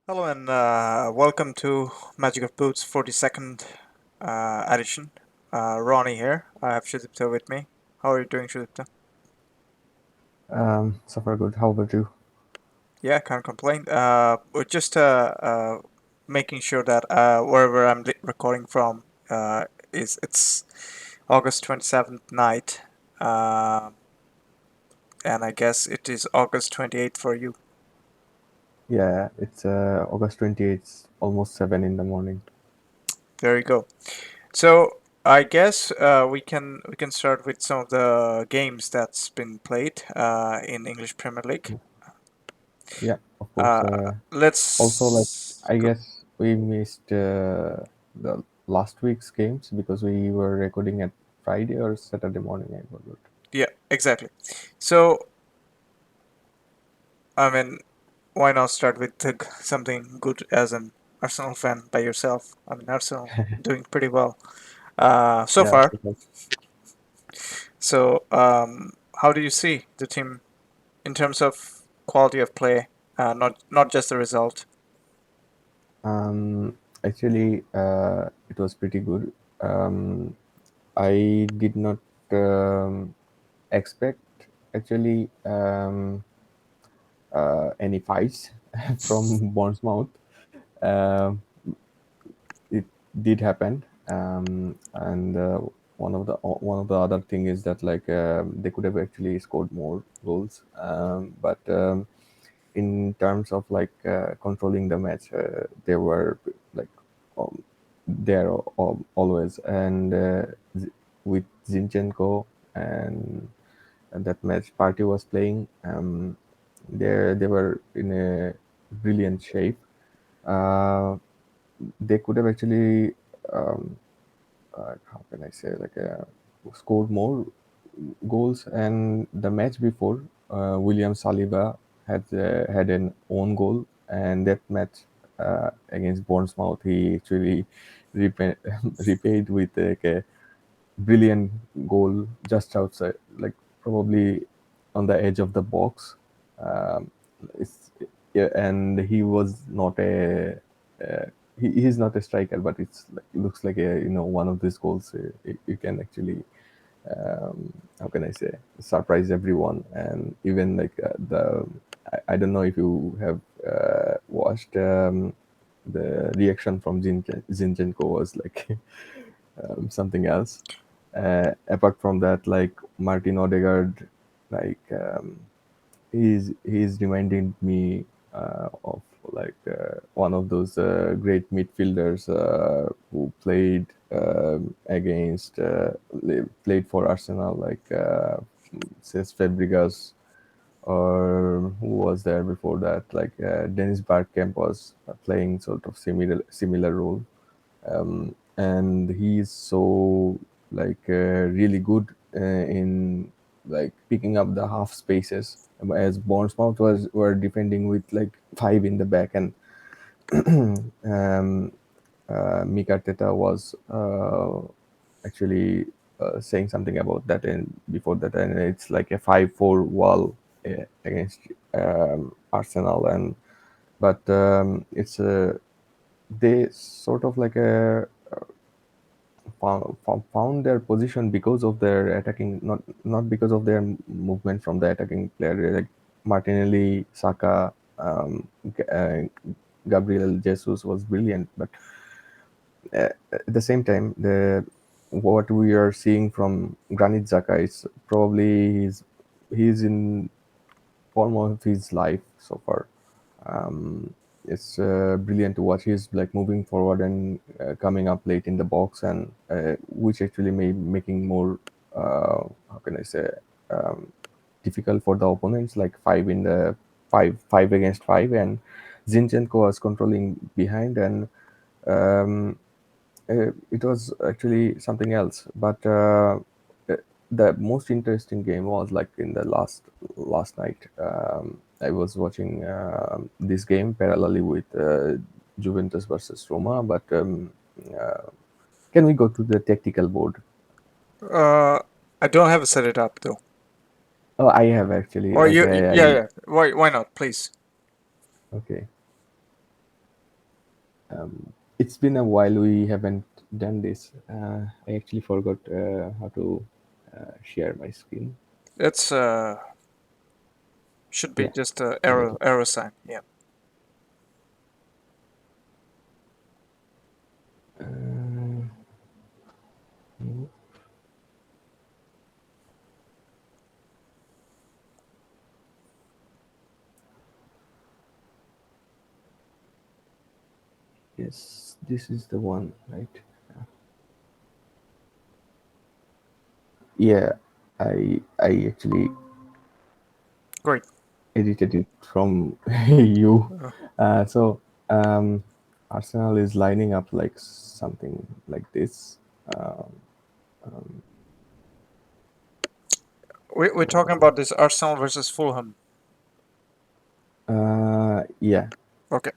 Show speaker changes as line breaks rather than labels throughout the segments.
Hello and welcome to Magic of Boots 42nd edition. Ronnie here. I have Sudipta with me. How are you doing, Sudipta?
So far good. How about you?
Yeah, can't complain. We're just making sure that wherever I'm recording from it's August 27th night, uh, and I guess it is August 28th for you.
Yeah, it's August 28th, almost 7 in the morning.
There you go. So I guess we can start with some of the games that's been played in English Premier League.
Yeah, of course.
Uh,
Also, like,
let's
I
go.
guess we missed the last week's games because we were recording at Friday or Saturday morning, I forgot.
Yeah, exactly. So I mean, why not start with something good as an Arsenal fan by yourself? I mean, Arsenal doing pretty well so
Yeah,
far.
because,
So how do you see the team in terms of quality of play? Not just the result.
actually, it was pretty good. Um, I did not expect actually any fights from Bournemouth. Um it did happen, and one of the other thing is that like they could have actually scored more goals, but in terms of like controlling the match, they were like there always, and with Zinchenko and that match party was playing, they were in a brilliant shape. uh, they could have actually um, how can I say, like scored more goals. And the match before, William Saliba had an own goal, and that match against Bournemouth, he actually repaid with like a brilliant goal just outside, like probably on the edge of the box. Um, it's yeah, and he was not a he's not a striker, but it's like, looks like a one of these goals you can actually how can I say, surprise everyone. And even like I don't know if you have watched the reaction from Zinchenko was like something else. Apart from that, like Martin Odegaard, like he's reminding me of like one of those great midfielders who played played for Arsenal, like says Fabregas, or who was there before that, like Dennis Bergkamp was playing sort of similar role. And he's so like really good in like picking up the half spaces, as Bournemouth were defending with like five in the back. And um, Mika Teta was actually saying something about that, and before that, and it's like a 5-4 wall against Arsenal. And but it's they sort of like a found their position because of their attacking, not because of their movement from the attacking player, like Martinelli, Saka, Gabriel Jesus was brilliant. But at the same time, the what we are seeing from Granit Xhaka is probably he's in form of his life so far. Um, it's brilliant to watch. He's like moving forward and coming up late in the box, and which actually making more how can I say, um, difficult for the opponents. Like five against five, and Zinchenko was controlling behind, and um, it was actually something else. But the most interesting game was like in the last night. I was watching this game parallelly with Juventus versus Roma. But uh, can we go to the tactical board?
Uh, I don't have it set it up though.
Oh, I have actually.
Or
Like
yeah,
I
yeah. Why not? Please.
okay. It's been a while we haven't done this. I actually forgot how to share my screen.
It's should be
Yeah,
just a
I got it.
arrow sign. Yeah.
Yes, this is the one, right? Yeah, I actually
Great.
edited it from you.
Uh,
So um, Arsenal is lining up like something like this.
we're talking about this Arsenal versus Fulham.
Yeah,
Okay.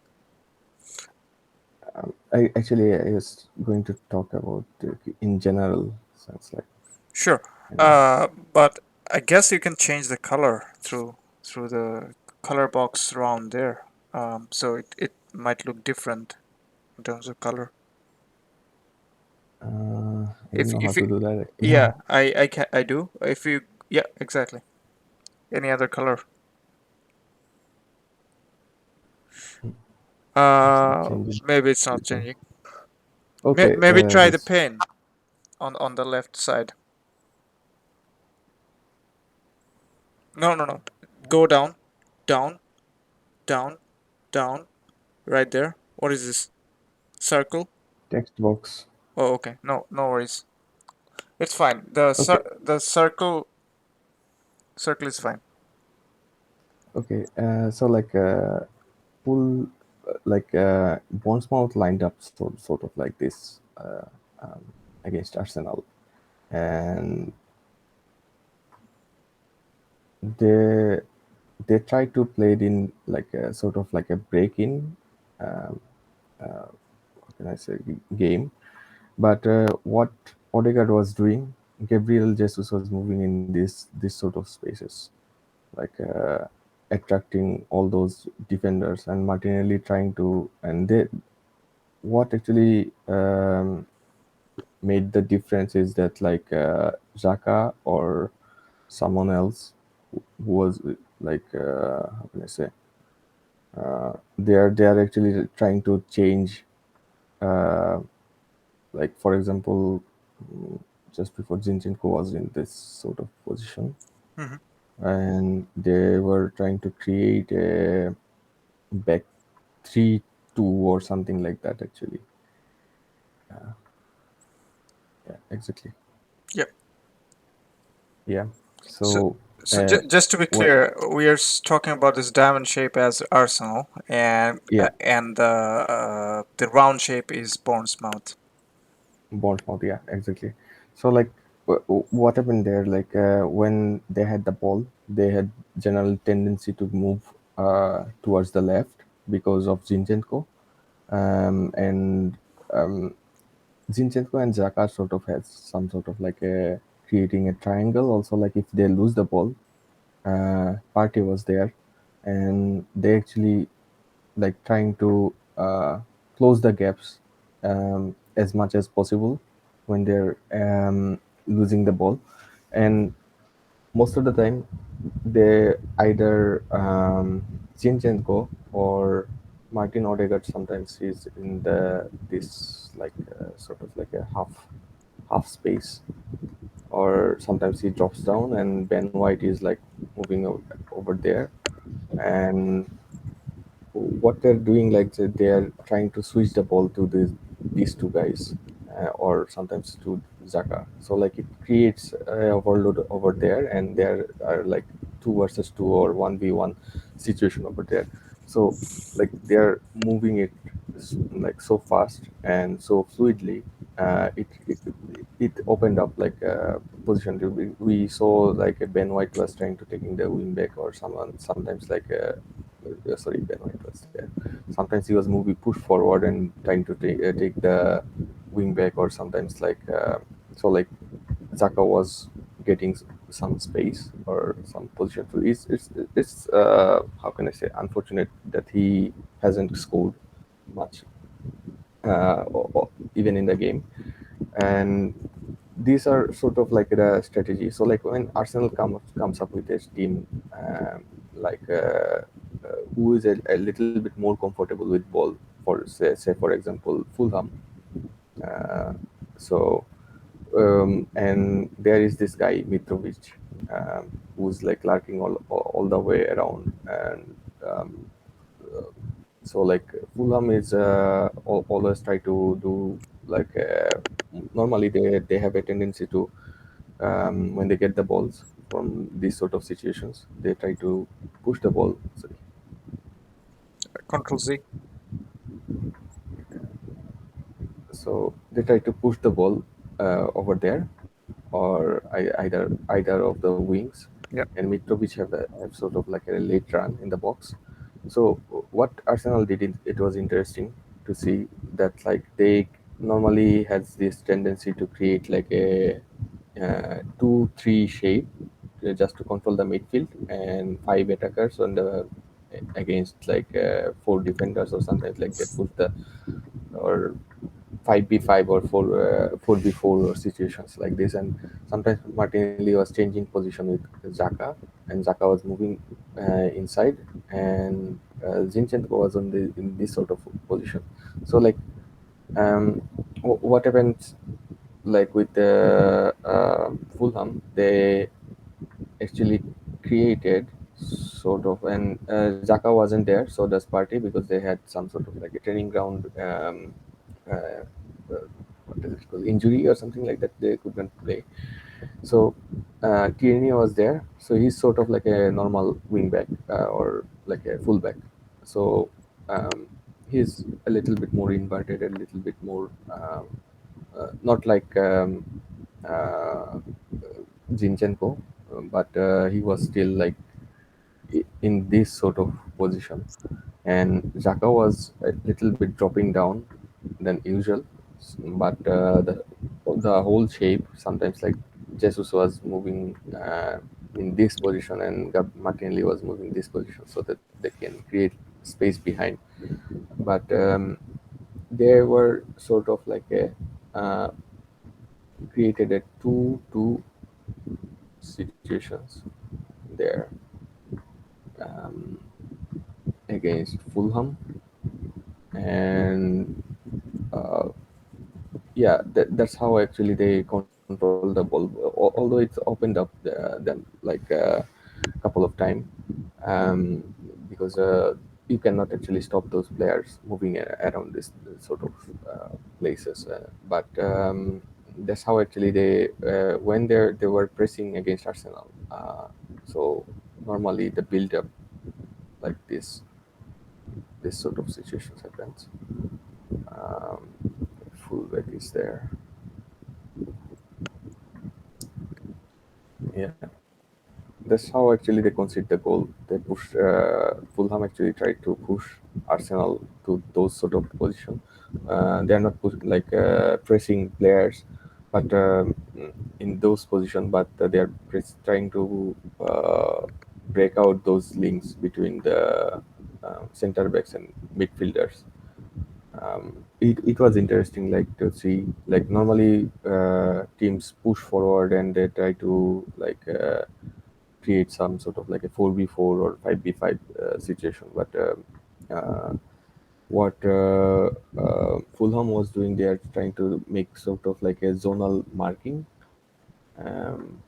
I was going to talk about in general sense, like
Sure.
you know.
But I guess you can change the color through the color box around there. So it might look different in terms of color.
I don't know how
If you
to do that actually.
yeah, I do. If you yeah, exactly. Any other color.
It's not changing.
Maybe it's not
Anything.
changing.
Okay,
Maybe try the
this
pen on the left side. No, no, no. Go down, down, down, down. Right there. What is this? Circle?
text box.
Oh, okay. No, no worries. It's fine.
Okay,
The circle is fine.
okay. So like full like Bournemouth lined up sort of like this against Arsenal, and they they try to play it in like a sort of like a break in. How can I say game? But what Odegaard was doing, Gabriel Jesus was moving in this sort of spaces, like attracting all those defenders, and Martinelli trying to, and they what actually made the difference is that like Xhaka or someone else who was like how can I say they are actually trying to change uh, like for example just before Zinchenko was in this sort of position,
Hmm.
and they were trying to create a back 3-2 or something like that actually. Yeah, exactly.
Yep.
Yeah.
So
So
so just to be
what
clear, we are talking about this diamond shape as Arsenal,
yeah,
and the round shape is Bournemouth.
Bournemouth, yeah, exactly. So like what happened there, like when they had the ball, they had general tendency to move towards the left because of Zinchenko, and um, Zinchenko and Xhaka sort of has some sort of like a creating a triangle. Also, like if they lose the ball, Party was there, and they actually like trying to close the gaps as much as possible when they're losing the ball, and most of the time they either Zinchenko or Martin Odegaard sometimes is in the this like sort of like a half space, or sometimes he drops down and Ben White is like moving over there, and what they're doing like they're trying to switch the ball to these two guys, or sometimes to Zaka, so like it creates a overload over there, and there are like 2 versus 2 or 1v1 situation over there. So like they're moving it like so fast and so fluidly, it opened up like a position we saw like a Ben White was trying to taking the wing back, or someone sometimes like sorry, Ben White was there. Sometimes he was moving push forward and trying to take the wing back, or sometimes like so like Zaka was getting some space or some position. So it's how can I say unfortunate that he hasn't scored much. even in the game. And these are sort of like the strategy. So like when Arsenal comes up with a team, like who is a little bit more comfortable with ball, for say for example Fulham. uh, so and there is this guy Mitrovic, who's like lurking all the way around. And um, so like Fulham is always try to do like normally they have a tendency to, when they get the balls from these sort of situations, they try to push the ball. Sorry.
Control Z.
So they try to push the ball over there, or either of the wings,
Yeah,
and Mitrovic have sort of like a late run in the box. So what Arsenal did, it was interesting to see that like they normally has this tendency to create like a 2-3 shape, just to control the midfield, and five attackers on the against like four defenders, or sometimes like they push the, or 5v5 or 4v4 or situations like this. And sometimes Martinelli was changing position with Xhaka, and Xhaka was moving inside, and Zinchenko was on the in this sort of position. So like what happens like with the Fulham, they actually created sort of, and Zaka wasn't there, so does Party, because they had some sort of like a training ground, uh, what is it called, injury or something like that. They couldn't play. So Tierney was there, so he's sort of like a normal wingback, or like a fullback. So he's a little bit more inverted, a little bit more not like uh, Zinchenko, but he was still like in this sort of position. And Xhaka was a little bit dropping down than usual, but the whole shape sometimes like Jesus was moving in this position, and Martinelli was moving this position so that they can create space behind. But they were sort of like a created a 2-2 situations there, um, against Fulham. And uh, yeah, that's how actually they control the ball. Although it's opened up them like a couple of times, um, because you cannot actually stop those players moving around this sort of places. But that's how actually they when they were pressing against Arsenal. So normally the build up like this sort of situations happens. Um, Fullback is there. Yeah, that's how actually they concede the goal. They push. Fulham actually tried to push Arsenal to those sort of position. They are not like pressing players, but in those position. But they are trying to break out those links between the center backs and midfielders. It was interesting like to see like normally teams push forward and they try to like create some sort of like a 4v4 or 5v5 situation. But uh, what Fulham was doing, they are trying to make sort of like a zonal marking. um,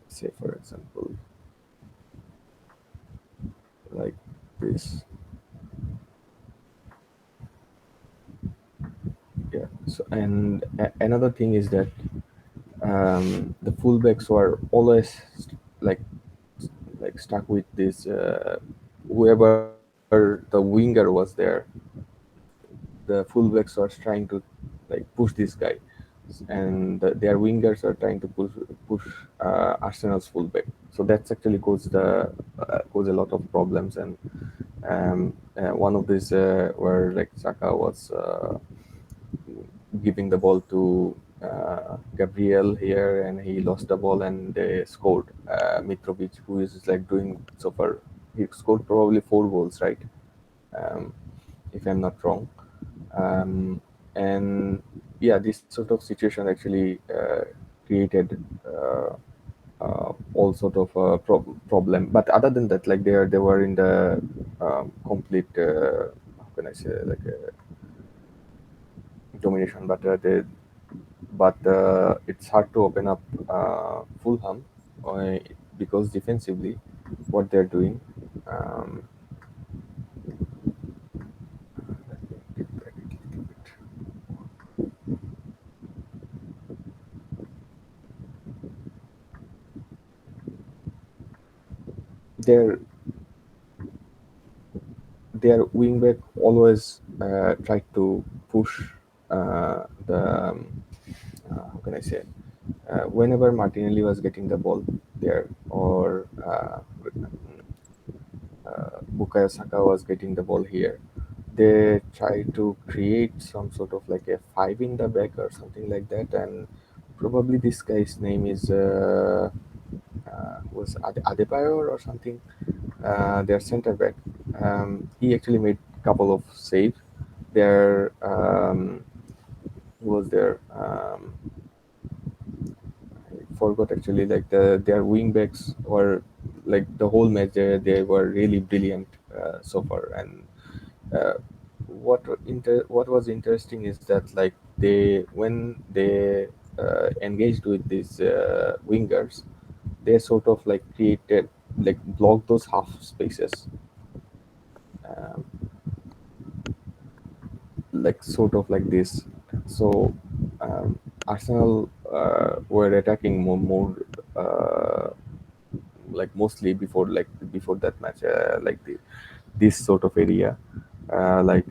Say for example like this. Yeah, so and another thing is that the fullbacks were always like stuck with this whoever the winger was there, the fullbacks were trying to like push this guy, and their wingers are trying to push Arsenal's fullback. So that's actually caused a lot of problems. And one of these where like Saka was giving the ball to Gabriel here, and he lost the ball and they scored. Mitrovic, who is like doing so far, he scored probably four goals, right? Um, if I'm not wrong. um, and yeah, this sort of situation actually created all sort of problem. But other than that, like they were in the complete how can I say, like domination, but it's hard to open up Fulham uh, because defensively, what they're doing. Um, get back a little bit. Their their wingback always tried to push the how can I say, whenever Martinelli was getting the ball there, or Bukayo Saka was getting the ball here, they try to create some sort of like a five in the back or something like that. And probably this guy's name is was Adebayor or something. Their center back. He actually made a couple of saves. There who was there. I forgot actually. Like their wing backs were like the whole match. They were really brilliant so far. And uh, what was interesting is that like they when they engaged with these wingers, they sort of like created like blocked those half spaces, um, like sort of like this. So Arsenal were attacking more like mostly before that match, like this sort of area, like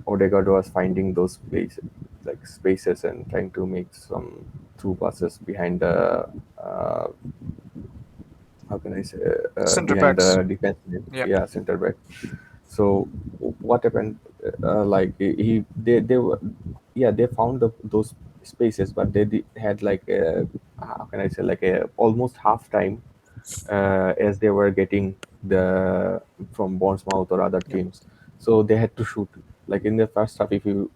Odegaard was finding those spaces and trying to make some through passes behind the uh, how can I say,
Center
behind
backs.
the defense,
Yeah.
yeah, center back. So what happened? Like they were, yeah, they found those spaces, but had like how can I say, like a almost half time as they were getting the from Bournemouth or other
Yep.
teams. So they had to shoot. Like in the first half, if you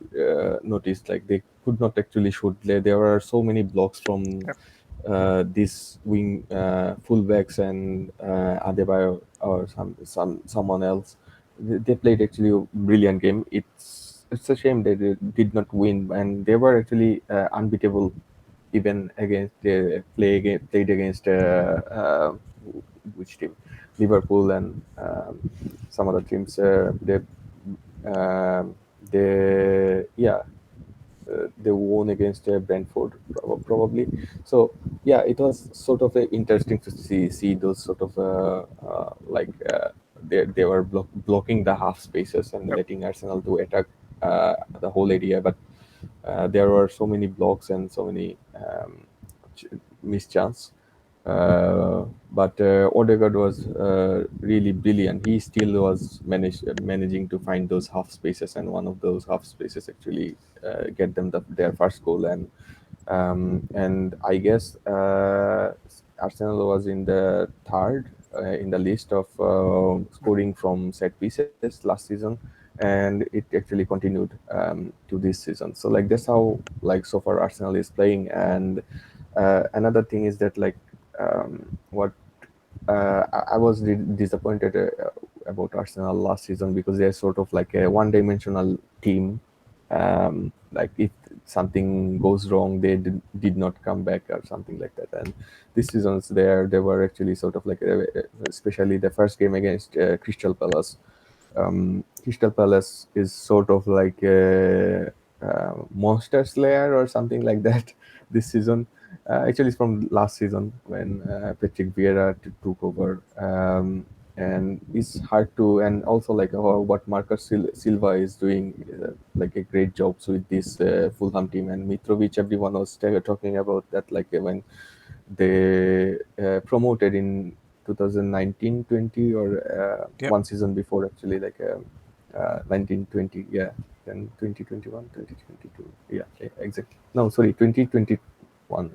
noticed, like they could not actually shoot. There were so many blocks from
Yep.
this wing fullbacks and Adebayo or someone else. They played actually a brilliant game. It's a shame they did not win, and they were actually unbeatable even against played against which team, Liverpool and some other teams. Um, yeah, they won against Brentford probably. So yeah, it was sort of interesting to see those sort of they were blocking the half spaces and
Yep.
letting Arsenal to attack the whole area, but there were so many blocks and so many ch- missed chance. But Odegaard was really brilliant. He still was managing to find those half spaces, and one of those half spaces actually get them their first goal. And I guess Arsenal was in the third in the list of scoring from set pieces last season, and it actually continued to this season. So like that's how like so far Arsenal is playing. And another thing is that like what I was disappointed about Arsenal last season because they're sort of like a one-dimensional team. Like if something goes wrong, they did not come back or something like that. And this season's they were actually sort of like, especially the first game against Crystal Palace. Crystal Palace is sort of like a monster slayer or something like that this season. Actually, it's from last season when Patrick Vieira took over. And it's hard to, and also like what Marcus Silva is doing, like a great job with this Fulham team. And Mitrovic, everyone was talking about that, like when they promoted in 2019-20, or
Yep.
one season before actually, like 1920, yeah, then 2021, 2022, yeah, exactly. No, sorry, 2021.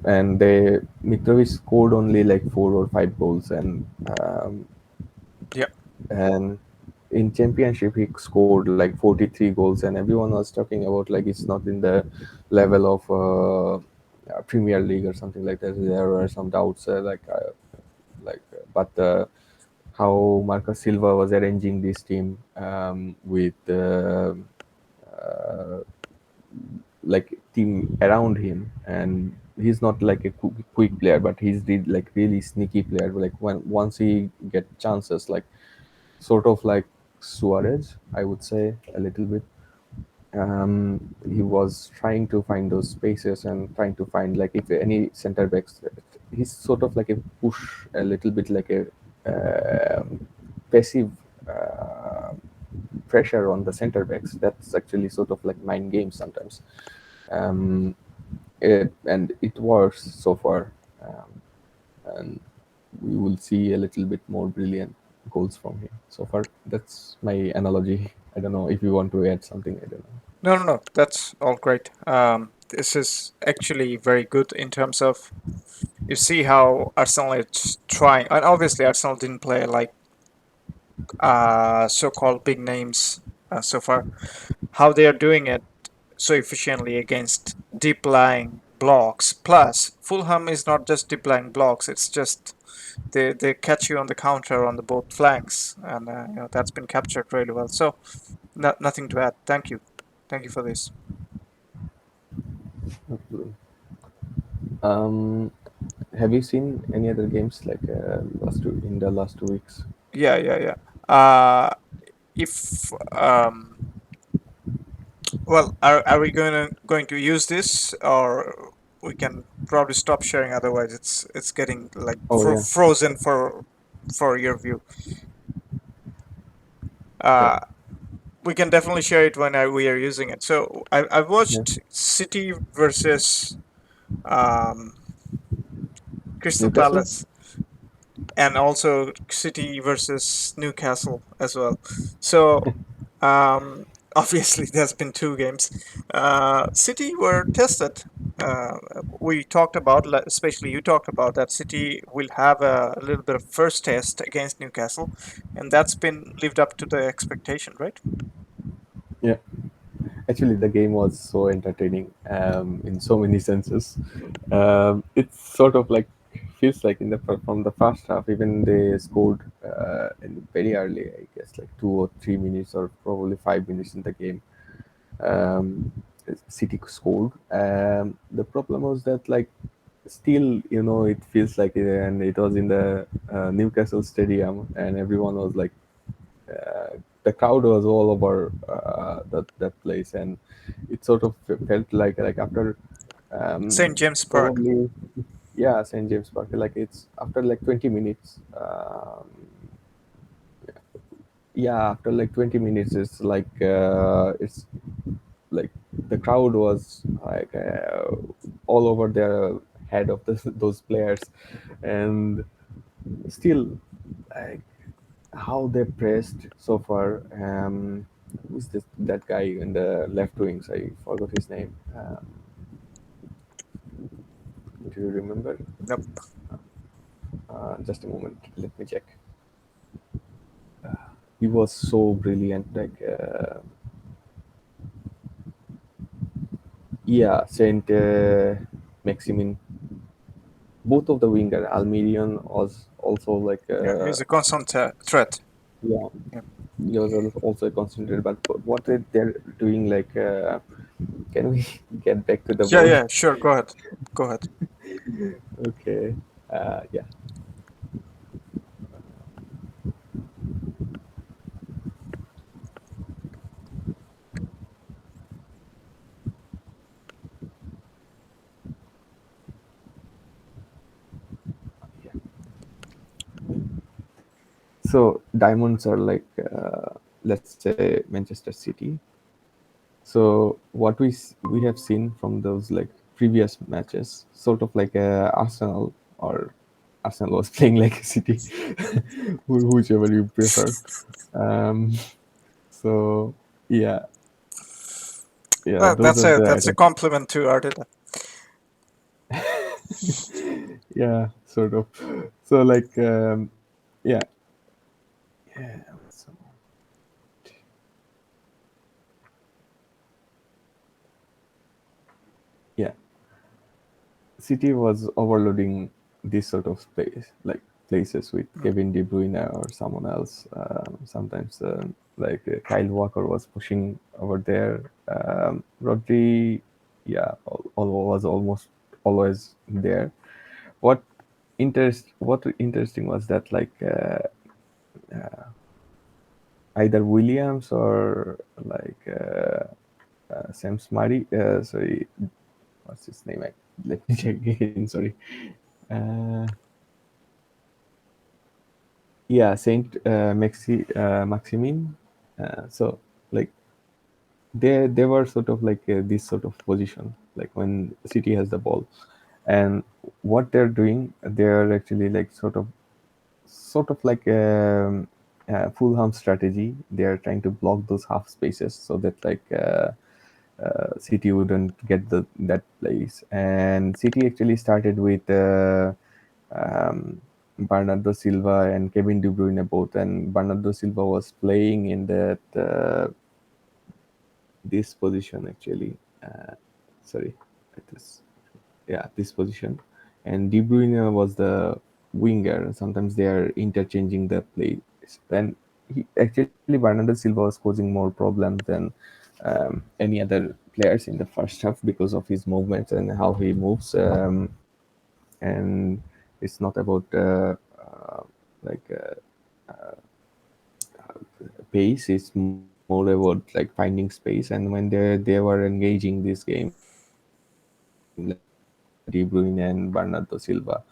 And they Mitrovic scored only like 4 or 5 goals, and
Yep.
and in championship he scored like 43 goals, and everyone was talking about like it's not in the level of Premier League or something like that. There were some doubts, but how Marcus Silva was arranging this team with uh, like team around him, and he's not like a quick player, but he's like really sneaky player. Like when once he get chances, like sort of like Suarez, I would say a little bit. He was trying to find those spaces and trying to find like if any center backs. He's sort of like a push, a little bit like a passive uh, pressure on the center backs. That's actually sort of like mind games sometimes. Um, and it works so far. And we will see a little bit more brilliant goals from him. So far, that's my analogy. I don't know if you want to add something. I don't know.
No, no, no. That's all great. This is actually very good in terms of you see how Arsenal is trying, and obviously Arsenal didn't play like so-called big names so far. How they are doing it so efficiently against deep-lying blocks. Plus, Fulham is not just deep-lying blocks; it's just they catch you on the counter on the both flanks, and that's been captured really well. So, nothing to add. Thank you for this.
Um, have you seen any other games like in the last 2 weeks?
Yeah, yeah, yeah. If well, are we going to use this, or we can probably stop sharing? Otherwise, it's getting like
Oh yeah,
frozen for your view.
yeah,
Uh, we can definitely share it when we are using it. So I've
yeah.
watched City versus um, Crystal
Newcastle.
Palace, and also City versus Newcastle as well. So obviously there's been two games. City were tested. Uh, we talked about, especially you talked about that City will have a little bit of first test against Newcastle, and that's been lived up to the expectation, right?
Yeah. Actually, the game was so entertaining in so many senses. It's sort of like feels like from the first half, even they scored in very early, I guess, like 2 or 3 minutes or probably 5 minutes in the game. Um, City scored. The problem was that like still, it feels like and it was in the Newcastle Stadium, and everyone was like the crowd was all over that place, and it sort of felt like after
St. James Park.
probably yeah, St. James Park, like it's after like 20 minutes. Yeah, after like 20 minutes, it's like the crowd was like all over the head of those players, and still like how they pressed so far. Who's that guy in the left wings? I forgot his name. Do you remember?
Nope.
Just a moment. Let me check. He was so brilliant. Like, yeah, Saint Maximin. Both of the winger, Almirion was also like,
Yeah, he's a constant threat.
yeah,
Yeah,
he was also concentrated. But what they're doing, like, can we get back to the
yeah,
ball?
yeah. Sure, go ahead. Go ahead.
Okay. Yeah. So diamonds are like, let's say Manchester City. So what we have seen from those like previous matches, sort of like Arsenal, or Arsenal was playing like a City, whichever you prefer. Um, so yeah, yeah,
Well,
those are the
that's a
items.
compliment to Arteta.
Yeah, sort of. So like, yeah, yeah. City was overloading this sort of space, like places with
Mm.
Kevin De Bruyne or someone else. Sometimes, Kyle Walker was pushing over there. Rodri, yeah, was almost always there. What what interesting was that either Williams or Sam Smari, sorry, what's his name? Let me check again. Sorry. Uh, yeah, Saint Maximin. So like they were sort of like this sort of position, like when City has the ball, and what they're doing, they're actually like sort of like Fulham strategy. They are trying to block those half spaces so that City wouldn't get that place. And City actually started with um, Bernardo Silva and Kevin De Bruyne both, and Bernardo Silva was playing in that this position actually. Sorry, it is this position, and De Bruyne was the winger. Sometimes they are interchanging the place, and Bernardo Silva was causing more problems than any other players in the first half because of his movements and how he moves. And it's not about like pace; it's more about like finding space. And when they were engaging this game, like De Bruyne and Bernardo Silva,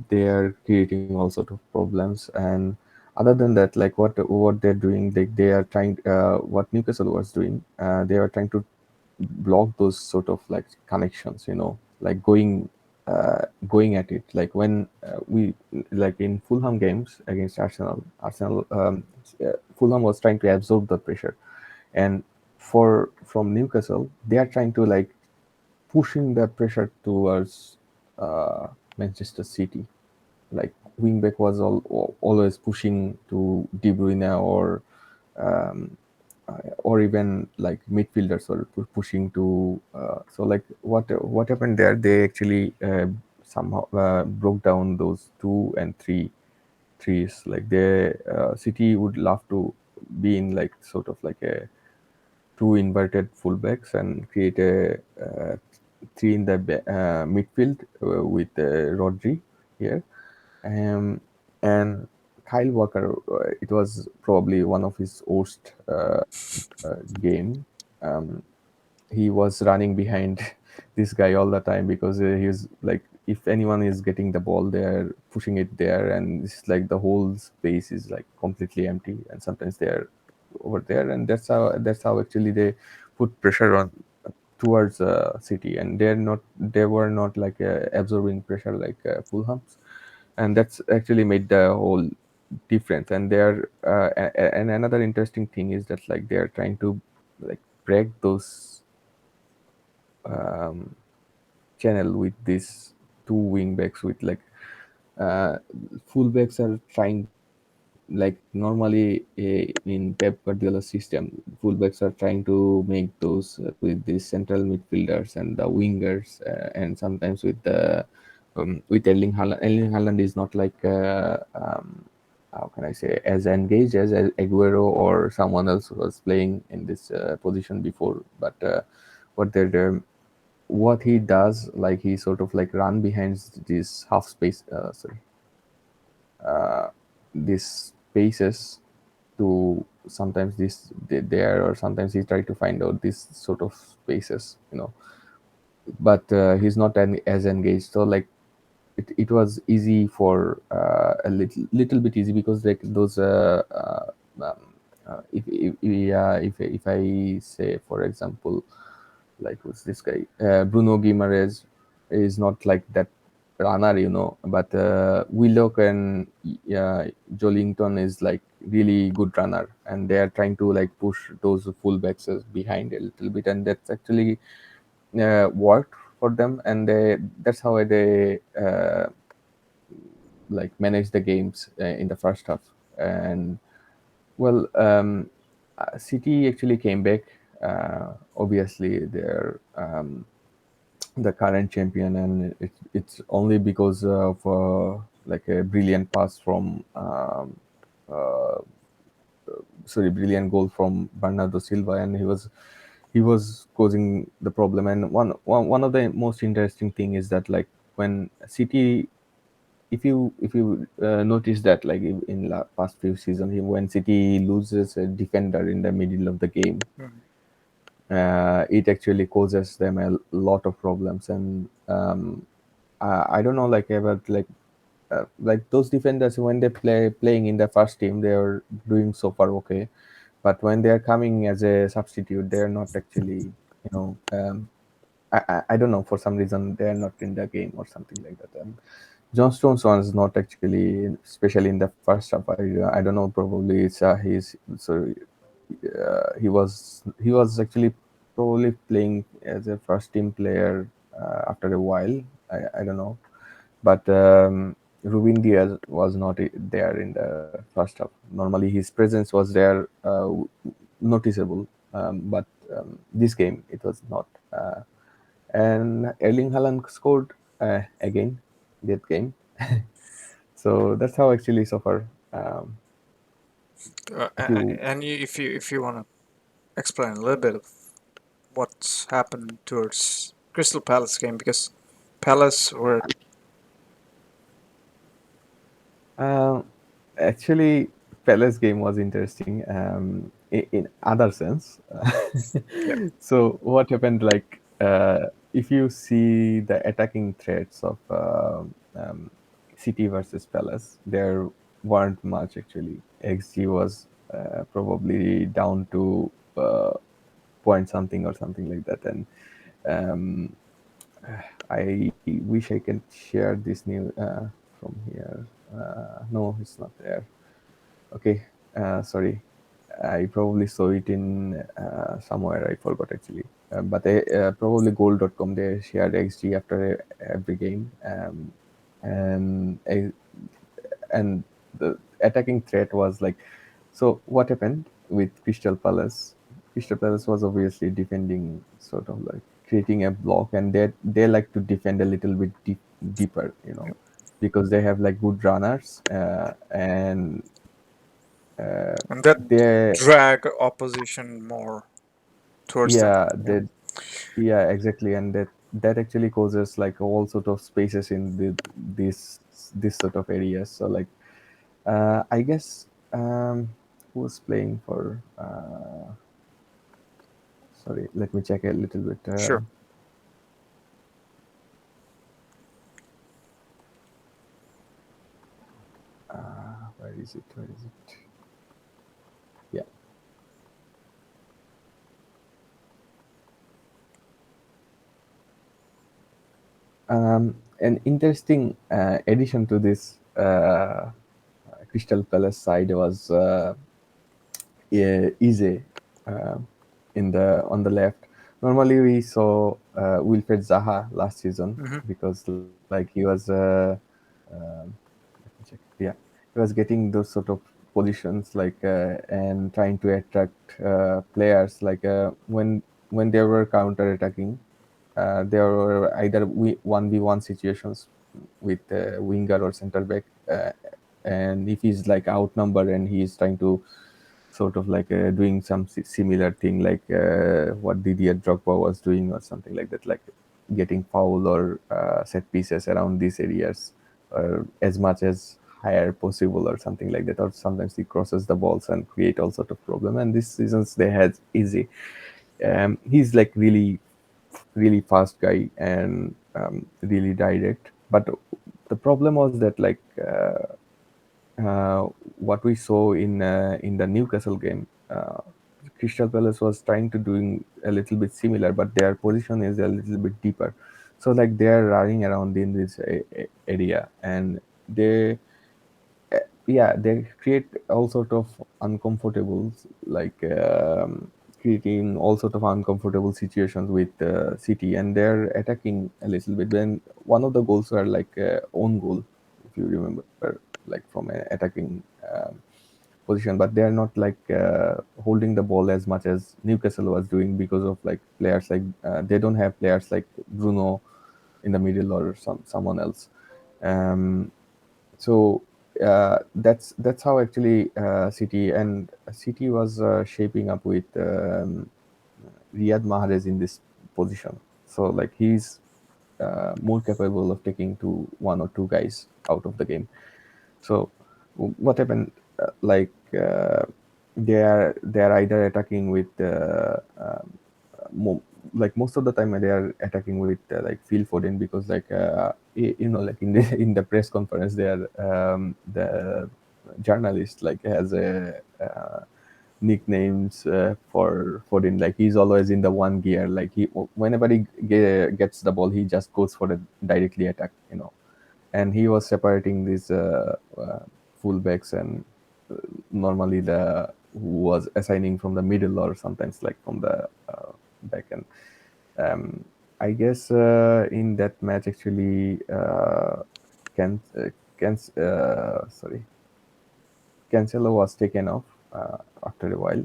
they are creating all sort of problems. And other than that, like what they're doing, they are trying what Newcastle was doing, they are trying to block those sort of like connections, like going at it, like when we like in Fulham games against Arsenal, Fulham was trying to absorb the pressure, and for from Newcastle they are trying to like pushing the pressure towards uh, Manchester City. Like wingback was always pushing to De Bruyne, um, or even like midfielders were pushing to. So like what happened there? They actually somehow broke down those two and three threes. Like the City would love to be in like sort of like a two inverted fullbacks and create a three in the midfield with Rodri here. Um, and Kyle Walker, it was probably one of his worst game. Um, he was running behind this guy all the time because he was like, if anyone is getting the ball, they're pushing it there, and it's like the whole space is like completely empty, and sometimes they're over there, and that's how actually they put pressure on towards City, and they were not like absorbing pressure like Fulham's, and that's actually made the whole difference. And and another interesting thing is that like they are trying to like break those um, channel with these two wing backs with like fullbacks are trying like normally in Pep Guardiola's system, fullbacks are trying to make those with the central midfielders and the wingers, and sometimes with Erling Haaland. Erling Haaland is not like how can I say, as engaged as Aguero or someone else who was playing in this position before, but what he does, like he sort of like run behind this half space, these spaces to sometimes there, or sometimes he try to find out these sort of spaces, but he's not as engaged. So like it was easy for a little bit easy because like those if I say for example, like who's this guy, Bruno Guimaraes is not like that runner, but Willock and Jolington is like really good runner, and they are trying to like push those fullbacks behind a little bit, and that's actually worked for them, and that's how they like manage the games in the first half. And well, City actually came back. Obviously, they're the current champion, and it's only because of like a brilliant pass from uh, sorry, brilliant goal from Bernardo Silva, and he was causing the problem. And one of the most interesting thing is that like when City, if you notice that like in past few seasons, when City loses a defender in the middle of the game,
Mhm.
it actually causes them a lot of problems. And I don't know like about like those defenders when they playing in the first team, they are doing so far okay, but when they are coming as a substitute, they are not actually, you know, I don't know, for some reason they are not in the game or something like that. And John Stones was not actually, especially in the first half. I don't know. Probably it's he was actually probably playing as a first team player after a while. I don't know, but Ruben Diaz was not there in the first half. Normally his presence was there, noticeable, but this game it was not. And Erling Haaland scored again that game. So that's how actually so far. If you
And if you want to explain a little bit of what's happened towards Crystal Palace game, because Palace were
uh, actually Palace game was interesting in other sense.
yeah.
So what happened like if you see the attacking threats of City versus Palace, there weren't much actually. XG was probably down to point something or something like that. And um, I wish I can share this new from here. No, it's not there. Okay, sorry. I probably saw it in somewhere. I forgot actually. But probably goal.com, they shared XG after every game. And the attacking threat was like, so what happened with Crystal Palace was obviously defending, sort of like creating a block, and they like to defend a little bit deeper, because they have like good runners, and
And that
they
drag opposition more towards them.
yeah
Yeah,
they yeah, exactly. And that actually causes like all sort of spaces in this sort of areas. So like I guess who was playing for sorry, let me check a little bit.
sure.
Where is it? Where is it? Yeah. An interesting addition to this Crystal Palace side was Ize uh, in the on the left. Normally, we saw Wilfred Zaha last season
Hmm.
because like he was um let me check. Yeah, he was getting those sort of positions like and trying to attract players like when they were counter attacking. There were either 1v1 situations with winger or center back, and if he's like outnumbered and he's trying to sort of like doing some similar thing like what Didier Drogba was doing or something like that, like getting foul or set pieces around these areas as much as higher possible or something like that. Or sometimes he crosses the balls and create all sort of problem. And this seasons they had easy. He's like really fast guy and really direct. But the problem was that like uh, what we saw in the Newcastle game, Crystal Palace was trying to doing a little bit similar, but their position is a little bit deeper. So like they are running around in this area, and they yeah, they create all sort of uncomfortable, like creating all sort of uncomfortable situations with City, and they're attacking a little bit. When one of the goals were like own goal, if you remember, like from an attacking position, but they are not like holding the ball as much as Newcastle was doing because of like players like they don't have players like Bruno in the middle or someone else. Um, so that's how actually City was shaping up with Riyad Mahrez in this position. So like he's more capable of taking to one or two guys out of the game. So what happened? Like they are either attacking with like most of the time they are attacking with like Phil Foden, because like like in the in the press conference they are the journalist like has a nicknames for Foden. Like he's always in the one gear. Like he whenever he gets the ball, he just goes for the directly attack. And he was separating these fullbacks and normally the who was assigning from the middle or sometimes like from the back end. um, I guess in that match actually can can sorry Cancelo was taken off after a while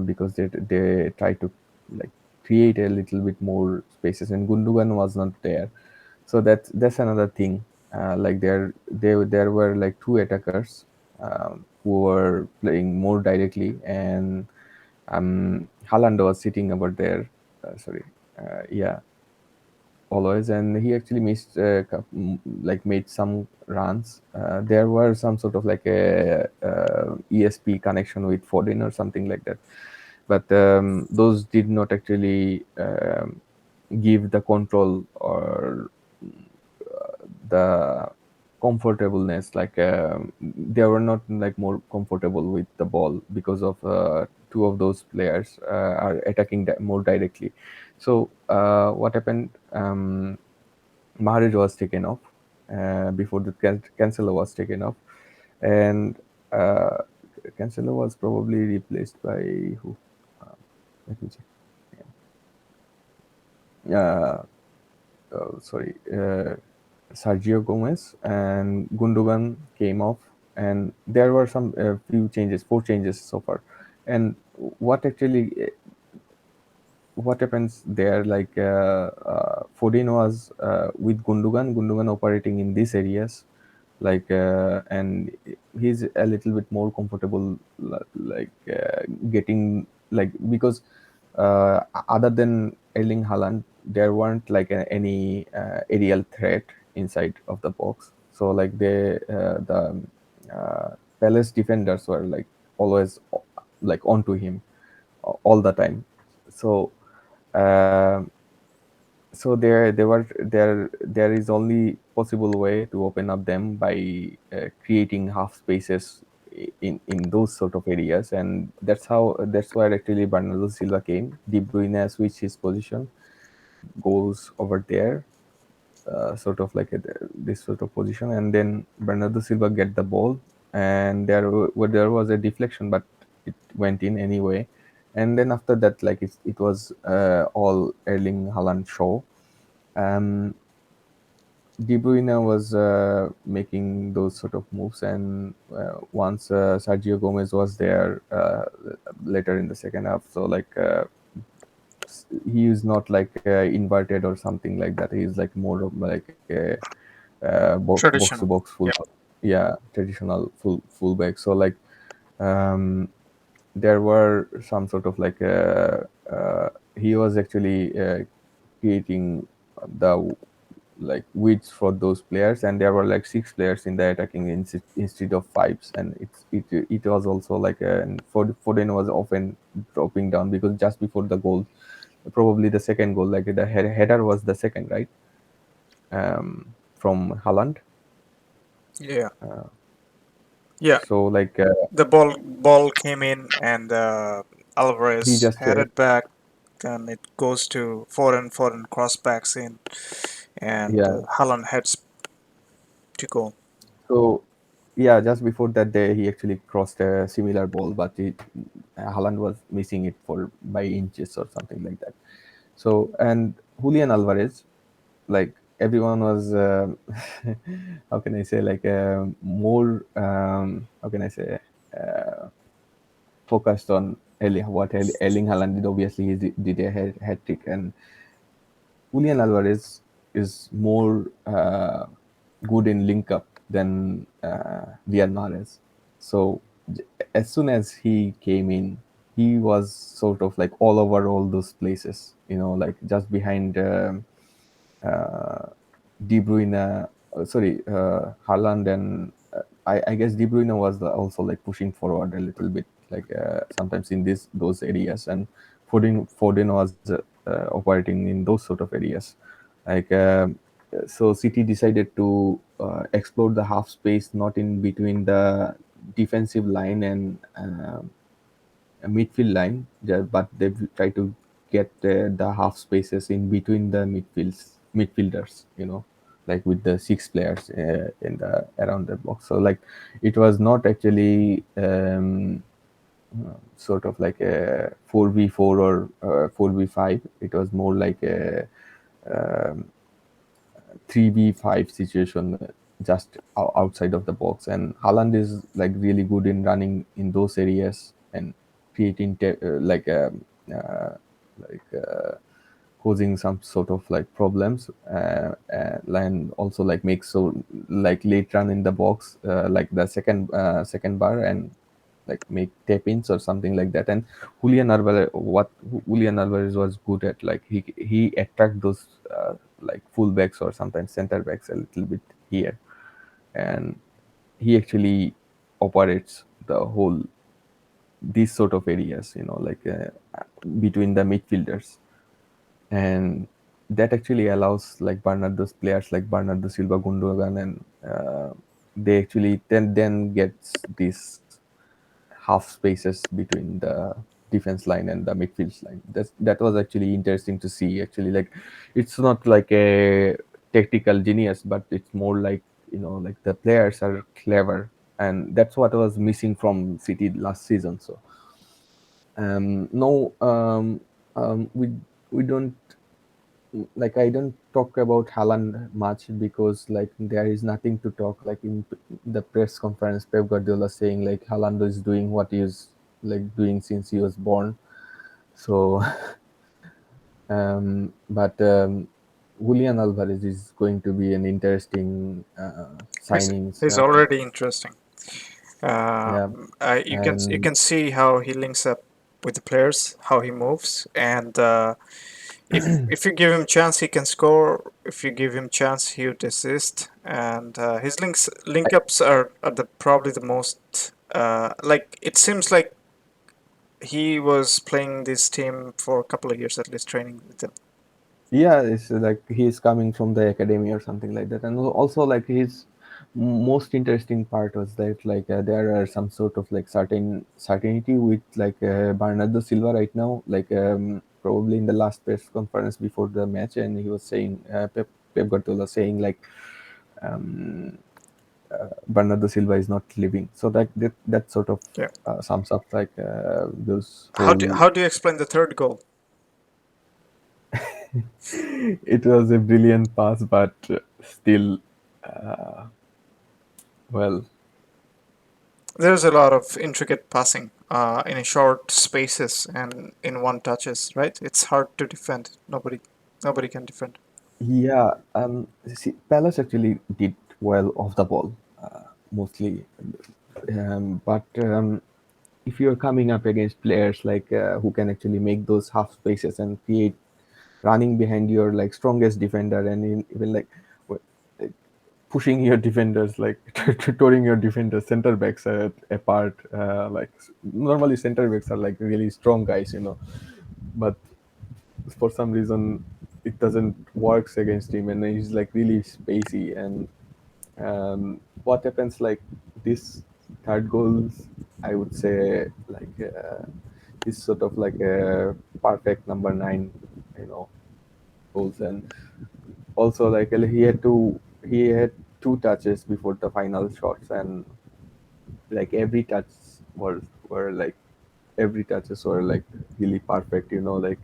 because they tried to like create a little bit more spaces, and Gundogan was not there. So that's another thing. Like there were like two attackers who were playing more directly, and Haaland was sitting over there. Sorry, yeah, always, and he actually missed like made some runs. There were some sort of like a ESP connection with Foden or something like that, but those did not actually give the control or the comfortableness. Like they were not like more comfortable with the ball because of two of those players are attacking more directly. So what happened? Mahrez was taken off before the Cancelo was taken off, and uh, Cancelo was probably replaced by who? Uh, Let me check. Uh, Sorry, Sergio Gomez and Gundogan came off, and there were some few changes, four changes so far. And what actually what happens there? Like Foden was with Gundogan operating in these areas, like and he's a little bit more comfortable, like getting like because other than Erling Haaland, there weren't like any aerial threat inside of the box. So like the Palace defenders were like always like onto him all the time. So um there is only possible way to open up them by creating half spaces in those sort of areas, and that's where actually Bernardo Silva came. De Bruyne switched his position, goes over there, sort of like this sort of position, and then Bernardo Silva get the ball, and there was a deflection, but it went in anyway. And then after that, like it was all Erling Haaland show. um, De Bruyne was making those sort of moves, and once Sergio Gomez was there later in the second half, so like he is not like inverted or something like that. He is like more of like a box to
Traditional.
box full,
Yeah.
yeah, traditional fullback. So like um, there were some sort of like he was actually creating the like widths for those players, and there were like six players in the attacking instead of fives, and it was also like Foden was often dropping down because just before the goal, probably the second goal, like the header was the second, right? From Haaland.
Yeah. Yeah.
So like
The ball came in and
he
Alvarez
just
headed back. Then it goes to Foden. Foden crossbacks in, and
yeah.
Haaland heads to goal.
So yeah, just before that day, he actually crossed a similar ball, but Haaland was missing it for by inches or something like that. So and Julian Alvarez, like everyone was, how can I say, like more, how can I say, uh, focused on Erling Haaland did. Obviously, he did a hat trick, and Julian Alvarez. is more good in link up than Riyad Mahrez. So as soon as he came in, he was sort of like all over all those places, like just behind uh, De Bruyne, Haaland, and I guess De Bruyne was also like pushing forward a little bit, like sometimes in those areas, and Foden was operating in those sort of areas, like. So City decided to explore the half space, not in between the defensive line and a midfield line, but they try to get the half spaces in between the midfielders, like with the six players in the around the box. So like it was not actually sort of like a 4v4 or 4v5. It was more like a um, 3v5 situation, just outside of the box. And Haaland is like really good in running in those areas and creating like causing some sort of like problems, and also like make so like late run in the box, like the second bar, and like make tap ins or something like that. And Julian Alvarez was good at, like he attract those like fullbacks or sometimes center backs a little bit here, and he actually operates the whole these sort of areas, like between the midfielders. And that actually allows like Bernardo's players like Bernardo Silva, Gundogan, and they actually then gets these half spaces between the defense line and the midfield line. That was actually interesting to see. Actually, like it's not like a tactical genius, but it's more like, like the players are clever, and that's what was missing from City last season. So no, we don't, like I don't talk about Haaland much because like there is nothing to talk. Like in the press conference, Pep Guardiola saying like Haaland is doing what he is like doing since he was born. So, but Julian Alvarez is going to be an interesting
He's,
signings.
he's already interesting.
Yeah,
You
and
can see how he links up with the players, how he moves, and if you give him chance, he can score. If you give him chance, he would assist. And his link ups are the probably the most like it seems like he was playing this team for a couple of years at least, training with them.
yeah, it's like he's coming from the academy or something like that. And also like his most interesting part was that like there are some sort of like certainty with like Bernardo Silva right now, like probably in the last press conference before the match, and he was saying Pep Guardiola saying like um, Bernardo Silva is not leaving. So that sort of
Yeah.
sums up like those whole.
How do you explain the third goal?
It was a brilliant pass, but still, uh, well,
There's a lot of intricate passing in a short spaces and in one touches, right? It's hard to defend. Nobody can defend.
yeah. See, Palace actually did well off the ball, mostly, but if you're coming up against players like who can actually make those half spaces and create running behind your like strongest defender, and even like pushing your defenders, like touring your defenders, center backs apart. Like normally center backs are like really strong guys, but for some reason it doesn't works against him, and he's like really spacey. And what happens like this third goals, I would say like is sort of like a perfect number nine, you know, goals. And also like he had two touches before the final shots, and like were like every touches were like really perfect, like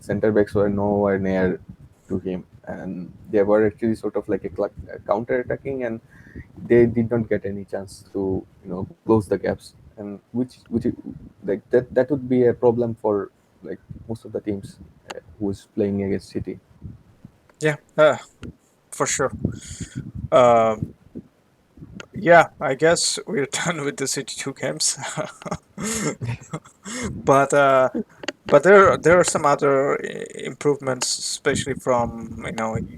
center backs were nowhere near to him, and they were actually sort of like a counter attacking, and they did not get any chance to close the gaps, and like that would be a problem for like most of the teams who is playing against City.
Yeah, for sure. Um, yeah, I guess we're done with the City 2 games. but there are some other improvements, especially from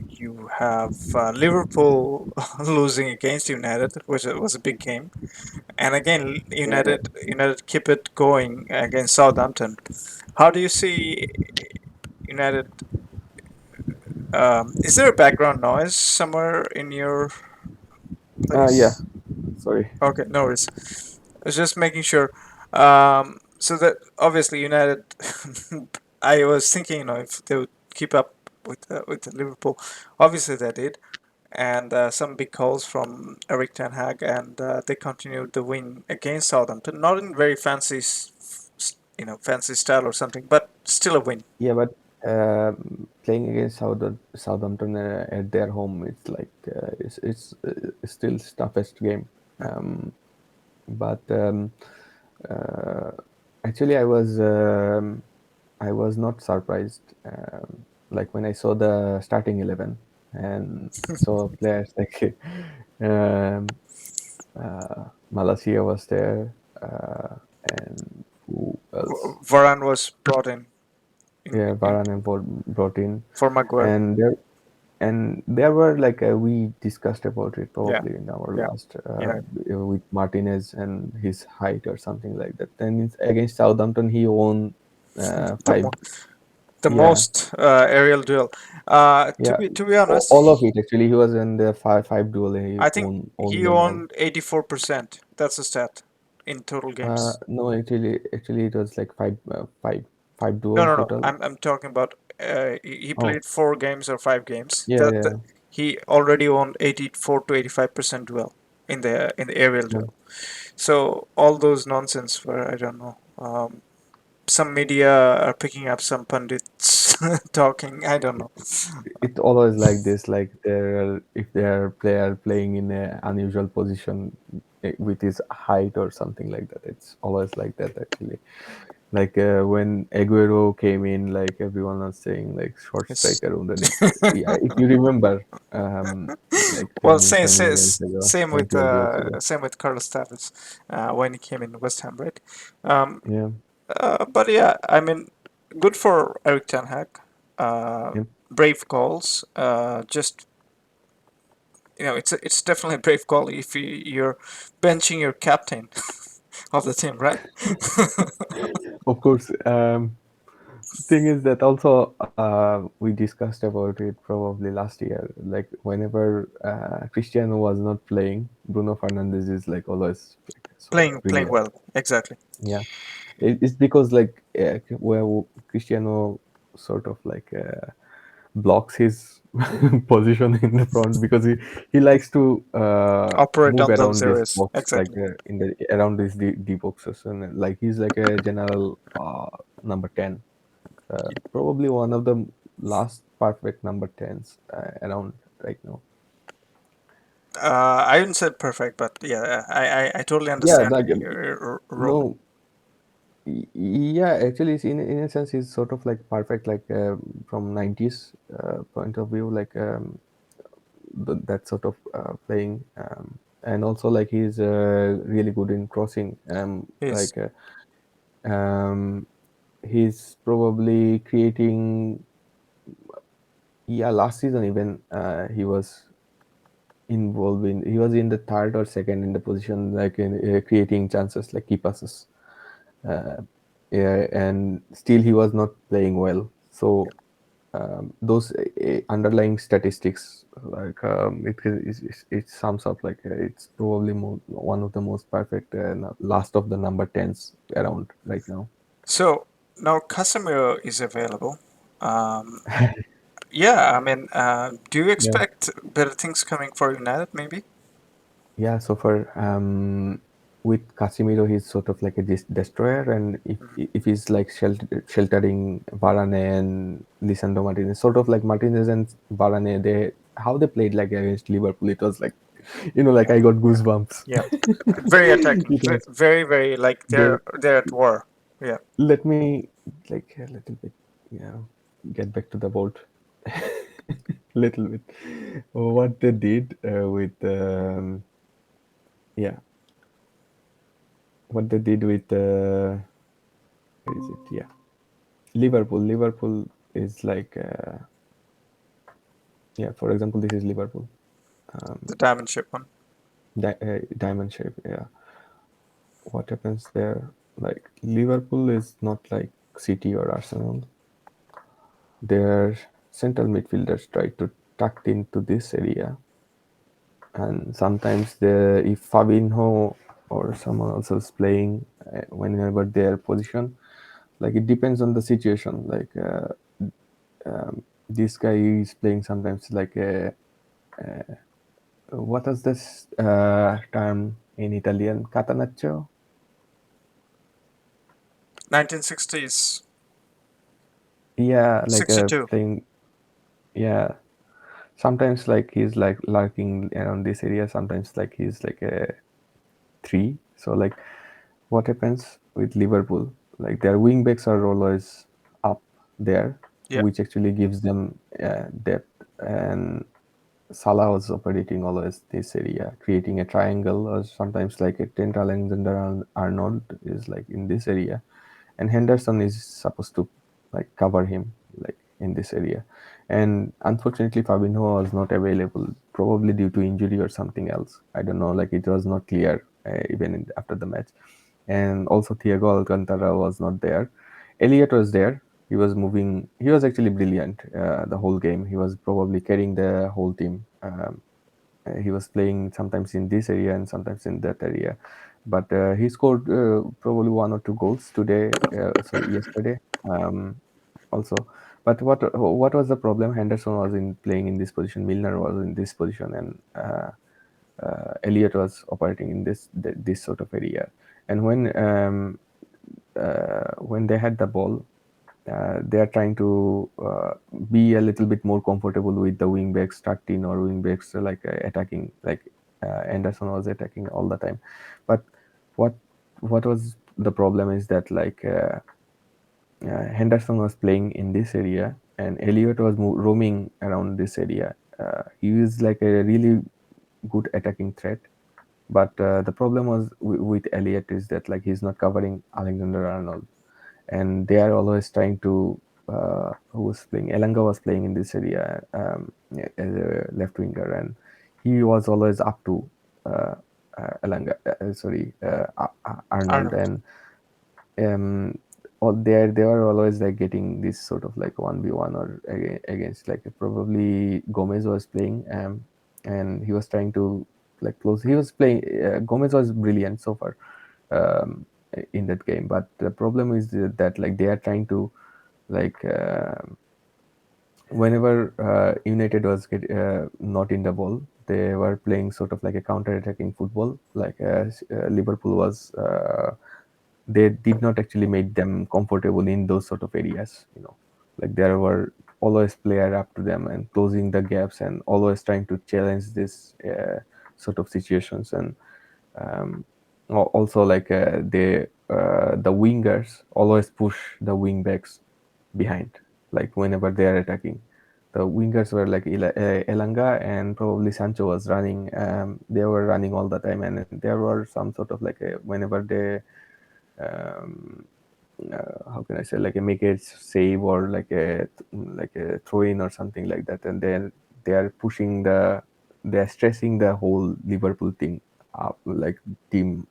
you have Liverpool losing against United, which was a big game, and again
Yeah,
United keep it going against Southampton. How do you see United? Is there a background noise somewhere in your
yeah.
place?
Sorry.
Okay, no worries. I was just making sure. So that obviously United, I was thinking, if they would keep up with the Liverpool, obviously they did, and some big goals from Eric Ten Hag, and they continued the win against Southampton. Not in very fancy, fancy style or something, but still a win.
Yeah, but playing against Southampton at their home, it's like it's still toughest game. Um, but uh, actually, I was not surprised. Like when I saw the starting 11 and saw players like um, Malacia was there, and who else?
Varane was brought
Yeah,
in
Varane and brought in,
for Maguire.
and there were like we discussed about it
Yeah,
probably in our
yeah,
last
yeah.
with Martinez and his height or something like that. Then against Southampton, he won
The
five.
the
Yeah,
most aerial duel.
yeah,
To be honest,
all of it actually. He was in the five duel. He
I think
won
he
them all.
owned 84%. That's a stat in total games.
No, actually, it was like five
No,
duel
no, no.
total.
I'm talking about he
Oh,
played 4 games or 5 games.
yeah,
That
yeah,
he already owned 84 to 85% duel in the aerial
yeah.
duel. So all those nonsense where I don't know. Some media are picking up some pundits talking. I don't know.
It's always like this, like if there are player playing in a unusual position with his height or something like that, it's always like that actually. Like when Aguero came in, like everyone was saying like short
It's
striker on the next. Yeah, if you remember, like
well,
10 years ago, 10 12 years ago.
same with Carlos Tevez when he came in West Ham, right? Um,
Yeah,
but yeah, I mean, good for Eric Ten Hag. Uh,
yeah.
Brave calls. Just it's definitely a brave call if you're benching your captain of the team, right?
Of course. Thing is that also we discussed about it probably last year. Like whenever Cristiano was not playing, Bruno Fernandes is like always like so
Playing
brilliant.
well, exactly.
Yeah, it's because like where Cristiano sort of like blocks his position in the front because he likes to
Operate
move
on those
around this
areas,
box like
exactly.
in the around these deep boxes and like he's like a general number 10, probably one of the last perfect number 10s around right now.
I wouldn't say perfect, but yeah, I totally
Yeah,
understand
like
your role.
no, yeah, actually, it's in a sense, he's sort of like perfect, like from 90s point of view, like that sort of playing, and also like he's really good in crossing.
Is
Um, he's probably creating. Yeah, last season even he was in the third or second in the position, like in creating chances, like key passes. Uh, yeah, and still he was not playing well. So those underlying statistics, like it sums up like it's probably one of the most perfect last of the number tens around right now.
so now Casemiro is available. Um, yeah, I mean, do you
Yeah.
expect better things coming for United? Maybe
Yeah, so for with Casemiro, he's sort of like a destroyer, and if he's like sheltering Varane and Lisandro Martinez, sort of like Martinez and Varane, they how they played like against Liverpool, it was like like
yeah,
I got
yeah,
goosebumps.
yeah. Very attacking,
It was
very very like
they
they're at war. Yeah.
let me like a little bit, get back to the board. little bit. What they did with yeah, what they did with where is it? Yeah, Liverpool. Liverpool is like yeah. For example, this is Liverpool.
The diamond ship one.
Diamond shape. Yeah. What happens there? Like Liverpool is not like City or Arsenal. Their central midfielders try to tuck into this area, and sometimes if Fabinho or someone else is playing, whenever their position, like it depends on the situation. Like this guy is playing sometimes like a what is this term in Italian? Catenaccio?
1960s,
Yeah, like
62.
playing. Yeah, sometimes like he's like lurking around this area. Sometimes like he's like a three. So like what happens with Liverpool? Like their wing backs are always up there,
Yeah,
which actually gives them depth. And Salah was operating always this area, creating a triangle, or sometimes like a Trent Alexander-Arnold is like in this area, and Henderson is supposed to like cover him like in this area. And unfortunately, Fabinho was not available, probably due to injury or something else. I don't know. Like it was not clear even after the match. And also Thiago Alcantara was not there. Elliot was there. He was moving. He was actually brilliant the whole game. He was probably carrying the whole team. He was playing sometimes in this area and sometimes in that area, but he scored probably one or two goals today. Sorry, yesterday. Also, but what was the problem? Henderson was in playing in this position. Milner was in this position, and Elliot was operating in this sort of area. And when they had the ball, they are trying to be a little bit more comfortable with the wing backs tucked in or wing backs attacking. Like Anderson was attacking all the time, but what what was the problem is that like Henderson was playing in this area and Elliot was roaming around this area. He is like a really good attacking threat, but the problem was with Elliot is that like he's not covering Alexander Arnold, and they are always trying to who was playing Elanga was playing in this area as a left winger, and he was always up to Elanga sorry Arnold,
Arnold.
and um they were always like getting this sort of like 1v1 or against like probably Gomez was playing and he was trying to like close he was playing Gomez was brilliant so far um, in that game. But the problem is that like they are trying to like whenever United was not in the ball, they were playing sort of like a counter-attacking football. Like Liverpool was, they did not actually make them comfortable in those sort of areas. You know, like there were always player up to them and closing the gaps and always trying to challenge this sort of situations and um, also like the wingers always push the wing backs behind like whenever they are attacking the wingers were like Elanga and probably Sancho was running they were running all the time and there were some sort of like whenever they um, how can I say like a make a save or like a throw in or something like that, and then they are pushing they are stressing the whole Liverpool thing up like team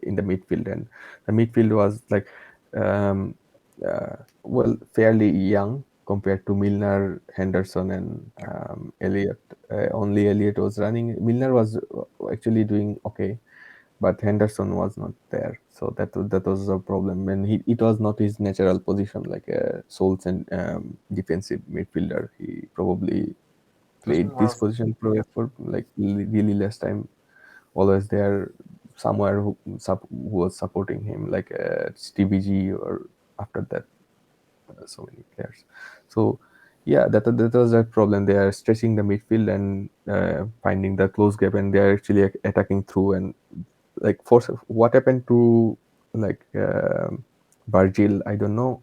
in the midfield, and the midfield was like well fairly young compared to Milner, Henderson, and Elliot. Only Elliot was running. Milner was actually doing okay, but Henderson was not there, so that was a problem. And it was not his natural position, like a souls and defensive midfielder. He probably
It was
played
more
this
of,
position
yeah.
for like really less time. Always there, somewhere who was supporting him, like Stevie G or after that, so many players. So yeah, that was a problem. They are stretching the midfield and finding the close gap, and they are actually attacking through and like force what happened to like Virgil, I don't know.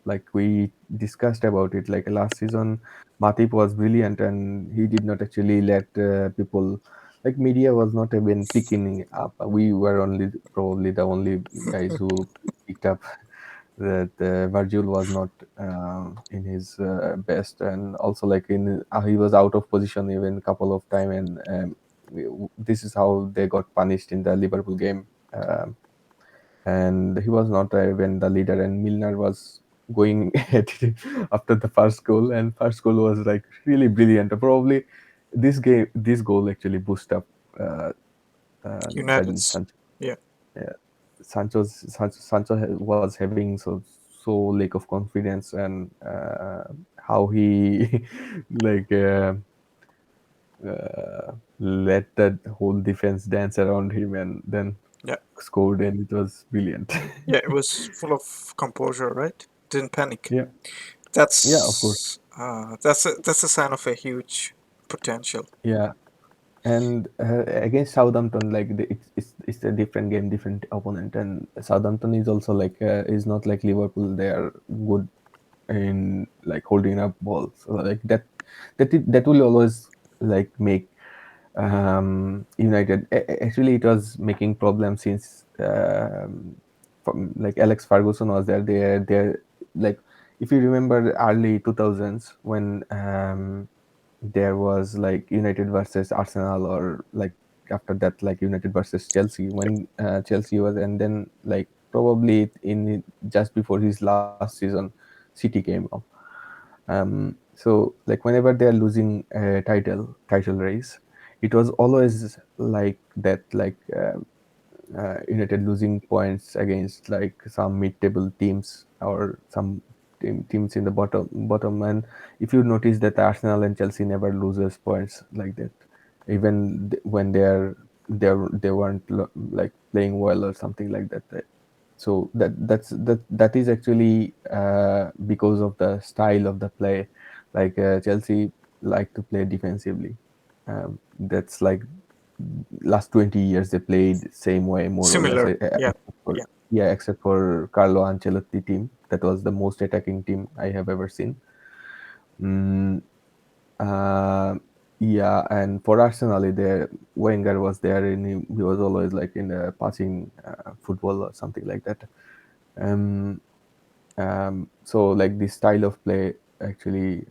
Like we discussed about it, like last season, Matip was brilliant, and he did not actually let people, like media was not even picking up. We were only probably the only guys who picked up that Virgil was not in his best, and also like in he was out of position even a couple of time, and this is how they got punished in the Liverpool game. And he was not even the leader, and Milner was going at it after the first goal, and first goal was like really brilliant. Probably this goal actually boosted up uh, Jadon
United's.
Sancho.
Yeah.
Yeah, Sancho was having so lack of confidence, and how he like let that whole defense dance around him and then
Yeah.
scored, and it was brilliant.
Yeah. It was full of composure, right? Didn't panic.
Yeah, yeah, of course.
That's a sign of a huge potential.
Yeah, and against Southampton, like it's a different game, different opponent, and Southampton is also like is not like Liverpool. They are good in like holding up balls. So like that will always like make United. Actually, it was making problems since from, like Alex Ferguson was there. They like if you remember early 2000s when there was like United versus Arsenal, or like after that like United versus Chelsea, when Chelsea was, and then like probably in just before his last season, City came up. So like whenever they are losing a title race, it was always like that, like United losing points against like some mid-table teams or some teams in the bottom. And if you notice that Arsenal and Chelsea never loses points like that, even when they weren't like playing well or something like that. So that is actually because of the style of the play. Like Chelsea like to play defensively. That's like last 20 years they played same way more or less,
Similar. Yeah.
except for,
Yeah.
yeah, except for Carlo Ancelotti team. That was the most attacking team I have ever seen. mm, uh, yeah, and for Arsenal, there Wenger was there, and he was always like in the passing football or something like that. um, so like this style of play actually,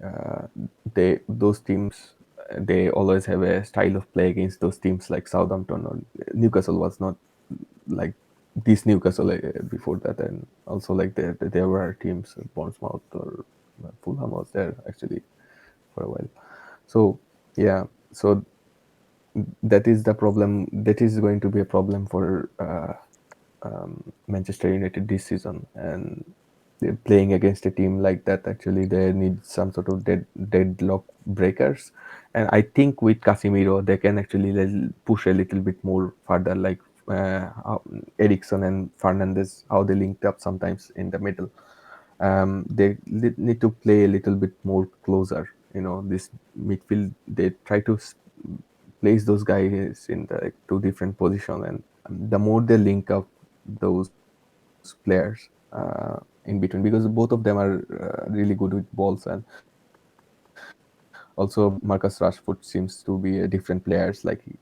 they those teams, they always have a style of play against those teams like Southampton or Newcastle was not like this Newcastle before that, and also like there were teams Bournemouth or Fulham was there actually for a while. So yeah, so that is the problem. That is going to be a problem for Manchester United this season, and they're playing against a team like that. Actually, they need some sort of deadlock breakers, and I think with Casemiro they can actually push a little bit more further, like how Ericsson and Fernandez, how they linked up sometimes in the middle. They need to play a little bit more closer. This midfield, they try to place those guys in the like, two different position, and the more they link up those players in between, because both of them are really good with balls, and also Marcus Rashford seems to be a different players. Like he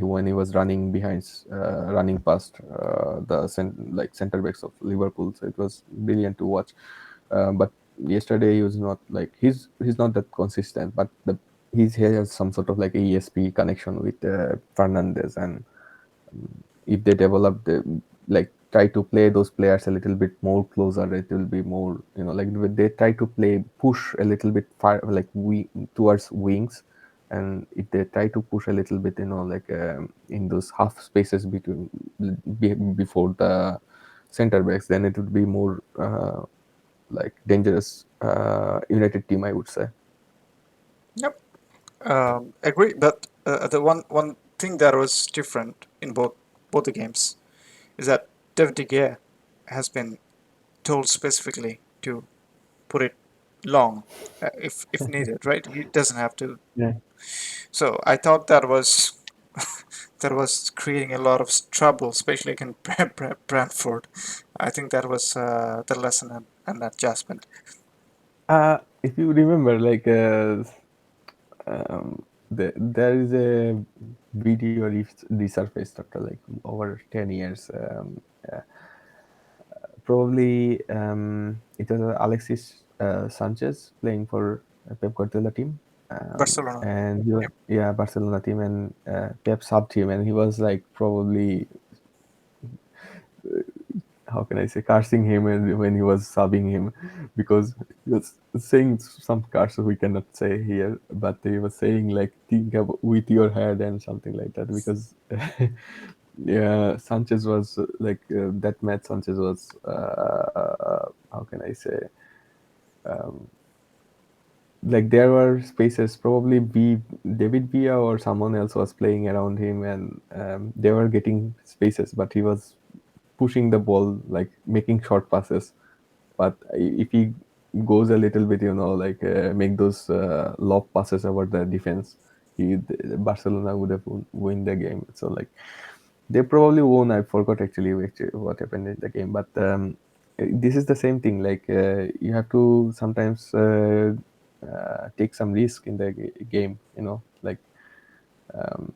when he was running past like center backs of Liverpool, so it was brilliant to watch. But yesterday he was not like he's not that consistent, but he has some sort of like ESP connection with Fernandez, and if they develop the like try to play those players a little bit more closer, it will be more, like they try to play push a little bit far, like we towards wings, and if they try to push a little bit, like in those half spaces between before the center backs, then it would be more like dangerous United team, I would say.
Yep. Agree. But the one thing that was different in both the games is that David De Gea has been told specifically to put it long, if needed. Right. He doesn't have to.
Yeah.
So I thought that was that was creating a lot of trouble, especially in Brentford. I think that was the lesson and adjustment.
If you remember, like there is a video resurfaced after like over 10 years. Probably it was Alexis Sanchez playing for Pep Guardiola team,
Barcelona.
and he
Yep.
yeah, Barcelona team, and Pep subbed him, and he was like probably, how can I say, cursing him and when he was subbing him, because he was saying some curse we cannot say here, but he was saying like think with your head and something like that, because yeah, Sanchez was that match. Sanchez was how can I say, like there were spaces, probably David Villa or someone else was playing around him, and they were getting spaces, but he was pushing the ball, like making short passes. But if he goes a little bit, like make those lob passes over the defense, Barcelona would have win the game. So like they probably won. I forgot actually what happened in the game, but this is the same thing. Like you have to sometimes take some risk in the game. Like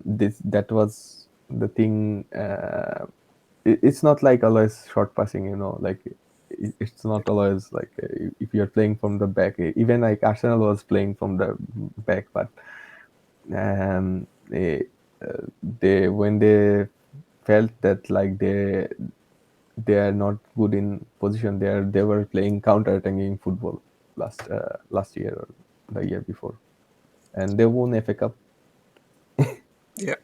this that was the thing. It's not like always short passing. Like it's not always like if you're playing from the back. Even like Arsenal was playing from the back, but um, they, they when they felt that like they are not good in position, they were playing counter attacking football last year or the year before, and they won FA Cup.
Yeah.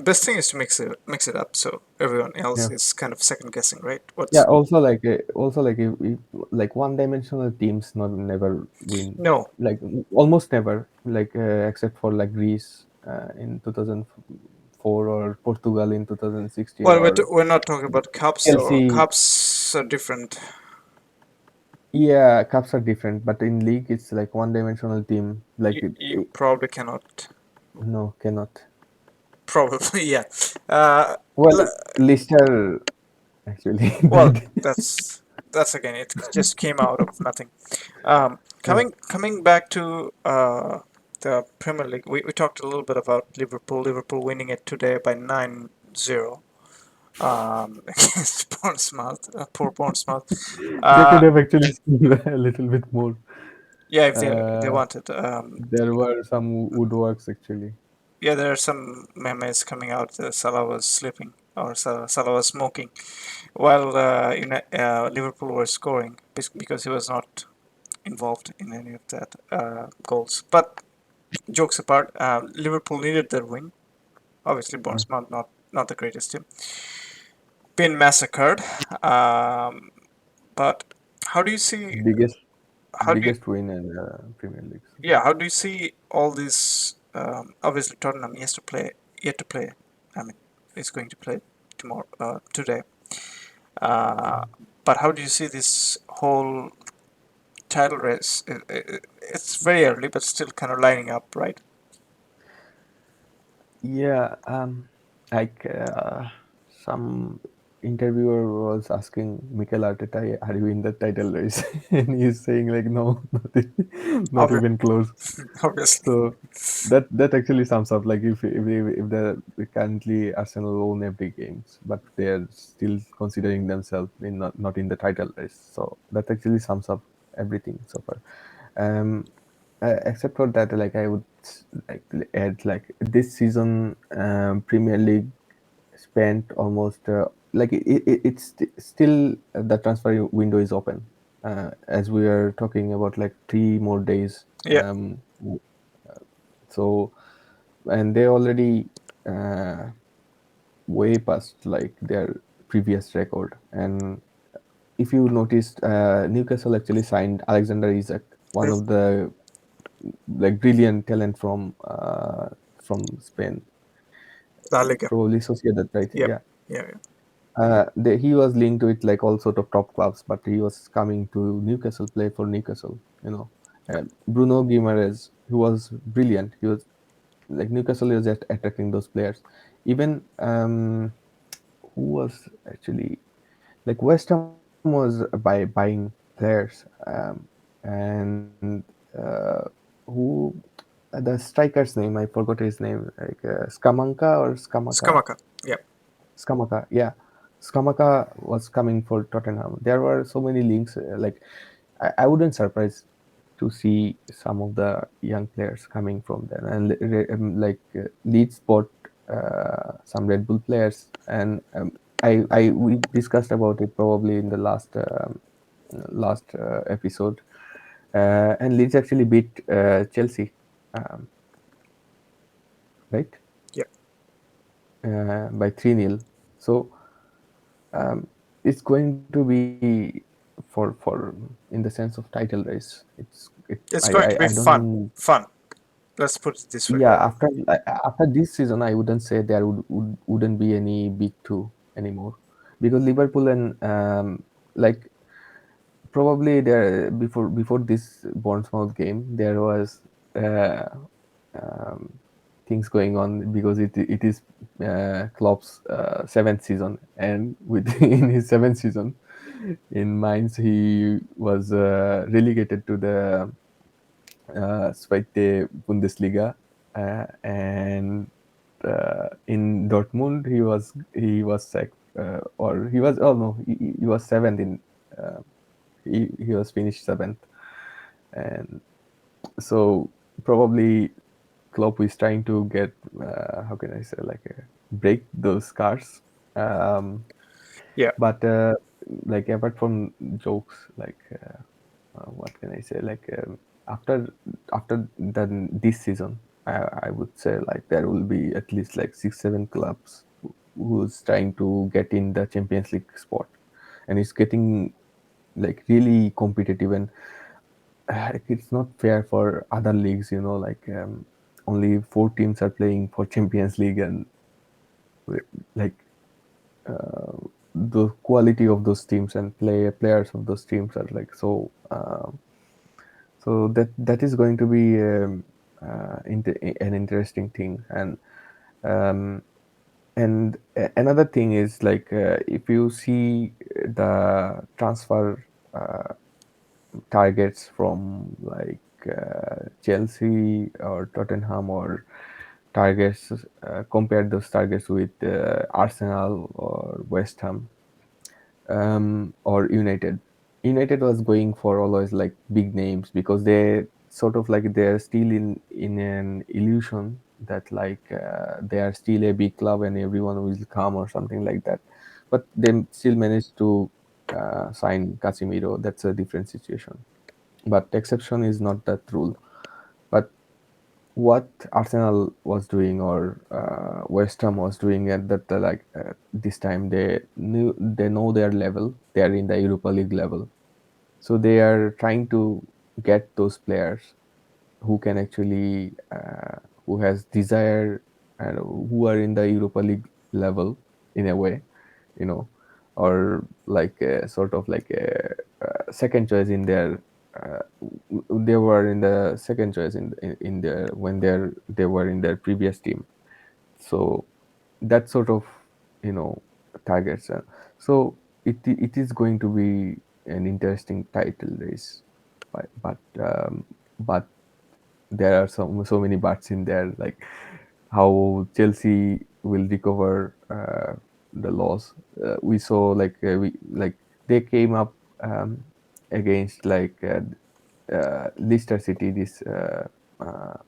Best thing is to mix it up, so everyone else
Yeah.
is kind of second guessing, right?
Yeah,
What's
also like if like one dimensional teams not never win,
no?
like almost never, like except for like Greece in 2004, or Portugal in 2016,
Well,
or
we're not talking about cups though.
Chelsea.
Cups are different.
Yeah, cups are different, but in league it's like one dimensional team. Like
You probably cannot.
no, cannot.
Probably, yeah. Uh,
Well,
l-
Leicester actually
well,
did.
that's again. It just came out of nothing.
Yeah.
Coming back to the Premier League, we talked a little bit about Liverpool. Liverpool winning it today by 9-0 against Bournemouth. Poor Bournemouth.
They
Uh,
could have actually seen a little bit more.
yeah, if they
Uh,
wanted.
there were some woodworks actually.
Yeah, there are some memes coming out that Salah was sleeping or Salah was smoking while Liverpool were scoring because he was not involved in any of that goals. But jokes apart, Liverpool needed their win. Obviously,
Mm.
Bournemouth not the greatest team, been massacred. Um, but how do you see
Biggest
how do you
biggest win in Premier League.
yeah how do you see all these? Obviously, Tottenham yet to play. I mean, is going to play today. Uh, but how do you see this whole title race? It's very early, but still kind of lining up, right?
Yeah, like some interviewer was asking Mikel Arteta, "Are you in the title race?" and he's saying like, "No, not
Obvi-
even close."
Obviously,
So that actually sums up. Like if the currently Arsenal own every games, but they're still considering themselves in not in the title race. So that actually sums up everything so far. Um, except for that, like I would like to add like this season, Premier League spent almost like still the transfer window is open. As we are talking about like 3 more days.
yeah.
So and they already uh, way past like their previous record. And if you noticed, Newcastle actually signed Alexander Isak, one
Yes.
of the like brilliant talent from Spain,
La Liga.
probably Sociedad, right?
Yep.
Yeah.
Yeah, yeah.
He was linked to it like all sort of top clubs, but he was coming to Newcastle, play for Newcastle.
Yep.
Bruno Guimaraes, who was brilliant. He was like Newcastle is just attracting those players. even who was actually like West Ham was by buying players, and who the striker's name, I forgot his name, like Skamanka or Skamaka.
Skamaka. Yeah.
Skamaka, yeah. Skamaka was coming for Tottenham. There were so many links. Like I wouldn't surprise to see some of the young players coming from there, and Leeds bought some Red Bull players, and I we discussed about it probably in the last episode, and Leeds actually beat Chelsea, um, right,
Yeah.
by 3-0. So um, it's going to be for in the sense of title race.
It's going to
I
be
don't
fun.
think.
Fun. Let's put it this way.
Yeah, after this season, I wouldn't say there wouldn't be any big two anymore, because Liverpool and like probably there before this Bournemouth game there was uh, um, things going on, because it is Klopp's seventh season, and within his seventh season in Mainz he was relegated to the Zweite Bundesliga, and in Dortmund he was sacked, or he was, oh no, he was seventh in, uh, he was finished seventh, and so probably Klopp is trying to get, how can I say, like break those scars. Um,
Yeah.
but like apart from jokes, like what can I say, like after this season, I would say like there will be at least like 6 7 clubs who's trying to get in the Champions League spot, and it's getting like really competitive, and it's not fair for other leagues, like only 4 teams are playing for Champions League, and like uh, the quality of those teams and players of those teams are like so, so that is going to be an interesting thing. Um, and another thing is like if you see the transfer targets from like Chelsea or Tottenham, or targets, compare those targets with Arsenal or West Ham, or United. United was going for always like big names, because they sort of like they're still in an illusion that like they are still a big club and everyone will come or something like that. But they still managed to sign Casemiro. That's a different situation. But exception is not that rule. But what Arsenal was doing, or West Ham was doing at that, this time, they know their level. They are in the Europa League level, so they are trying to get those players who can actually, who has desire, and who are in the Europa League level in a way, you know, or like sort of like a second choice in their. They were in the second choice in their, when they were in their previous team. So that sort of, you know targets. So it is going to be an interesting title race, but there are so many buts in there, like how Chelsea will recover the loss. We saw like we like they came up against like Leicester City this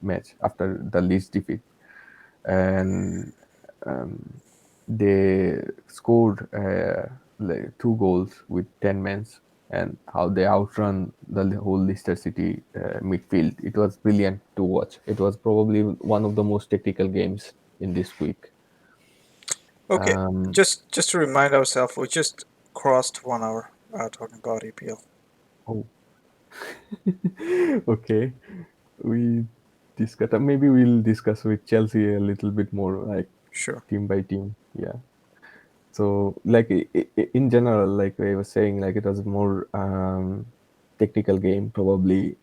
match after the Leeds defeat, and um, they scored like 2 goals with 10 men, and how they outrun the whole Leicester City midfield. It was brilliant to watch. It was probably one of the most technical games in this week.
Okay.
Um,
Just to remind ourselves, we just crossed 1 hour talking about EPL.
oh, okay. We discuss. Maybe we'll discuss with Chelsea a little bit more, like
Sure.
team by team. Yeah. So, like in general, like I was saying, like it was more technical game, probably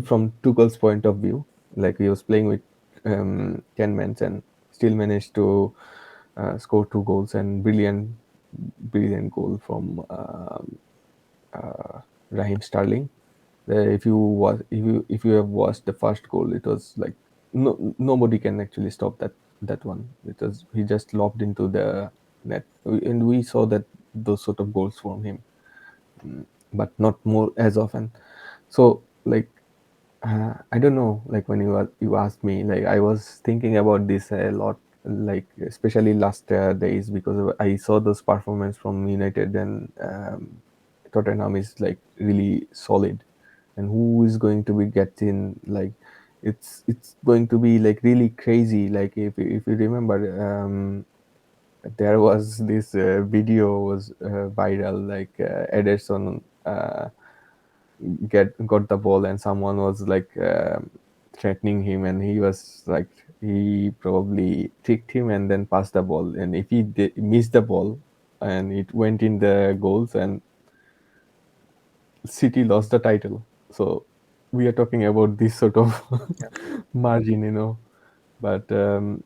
from Tuchel's point of view. Like he was playing with 10 men and still managed to. scored 2 goals and brilliant goal from Raheem Sterling. If you have watched the first goal, it was like nobody can actually stop that one. It was he just lobbed into the net, and we saw that those sort of goals from him, but not more as often. So like I don't know. Like when you asked me, like I was thinking about this a lot, like especially last days because I saw those performance from United and Tottenham is like really solid, and who is going to be getting like it's going to be like really crazy. Like if you remember, there was this video was viral, like Ederson. Got the ball and someone was like threatening him, and he was like he probably tricked him and then passed the ball, and if he missed the ball and it went in the goals and City lost the title. So we are talking about this sort of
Yeah.
margin, but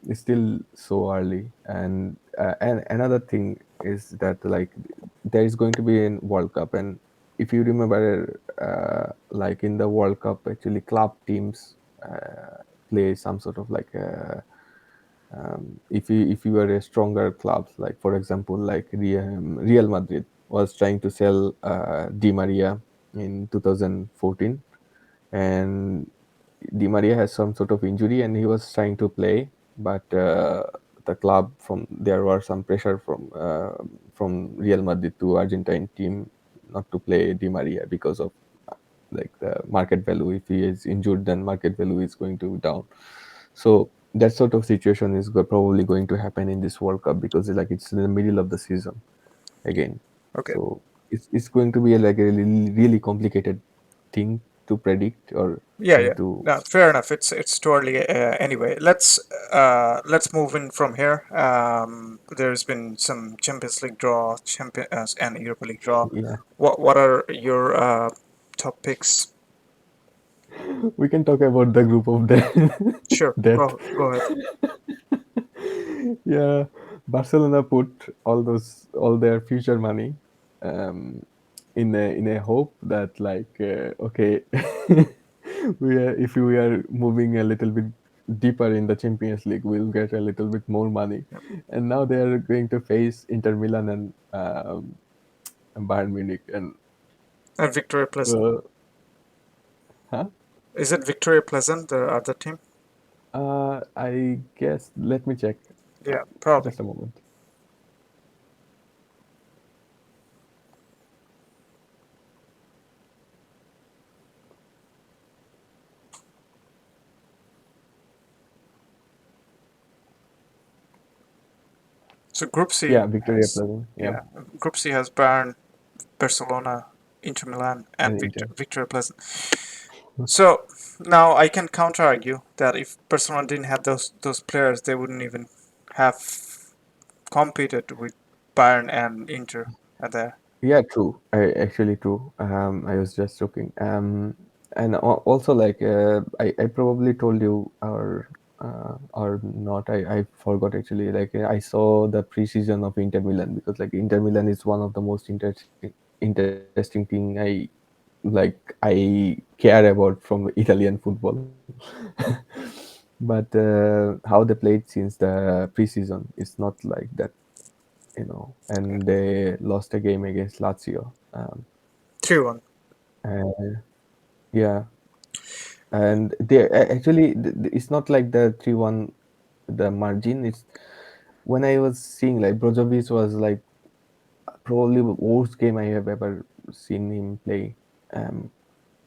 it's still so early. And another thing is that like there is going to be a World Cup, and if you remember, like in the World Cup, actually club teams play some sort of like if you are a stronger clubs, like for example, like Real Madrid was trying to sell Di Maria in 2014, and Di Maria has some sort of injury and he was trying to play, but the club from there were some pressure from Real Madrid to Argentine team not to play Di Maria because of like the market value. If he is injured, then market value is going to down. So that sort of situation is probably going to happen in this World Cup because like it's in the middle of the season again.
Okay.
So it's going to be like a really complicated thing to predict or
Yeah,
and
yeah.
to
No, fair enough. It's too early. Anyway, let's move in from here. There's been some Champions League draw, Champions and Europa League draw.
yeah.
What are your top picks?
We can talk about the group of
Sure,
death.
go ahead.
Yeah, Barcelona put all their future money um, in a hope that like okay, if we are moving a little bit deeper in the Champions League, we'll get a little bit more money,
Yep.
and now they are going to face Inter Milan and Bayern Munich, and
And Victoria Pleasant.
uh, huh?
Is it Victoria Pleasant, the other team?
I guess let me check. Uh,
Yeah, probably.
just a moment.
So Group C
Yeah, Victoria
has,
Pleasant. Yeah,
yeah, Group C has Bayern, Barcelona, Inter Milan, and
and Inter.
Victoria Pleasant. So now I can counter argue that if Barcelona didn't have those players, they wouldn't even have competed with Bayern and Inter at there.
Yeah, true. Actually true. I was just joking. And also like I probably told you or not. I forgot actually. Like I saw the preseason of Inter Milan because like Inter Milan is one of the most interesting thing I care about from Italian football. But how they played since the preseason is not like that,
Okay.
and they lost a game against Lazio.
3-1.
And yeah, and they actually it's not like the 3-1 the margin. It's when I was seeing like Brozovic was like probably the worst game I have ever seen him play. Um,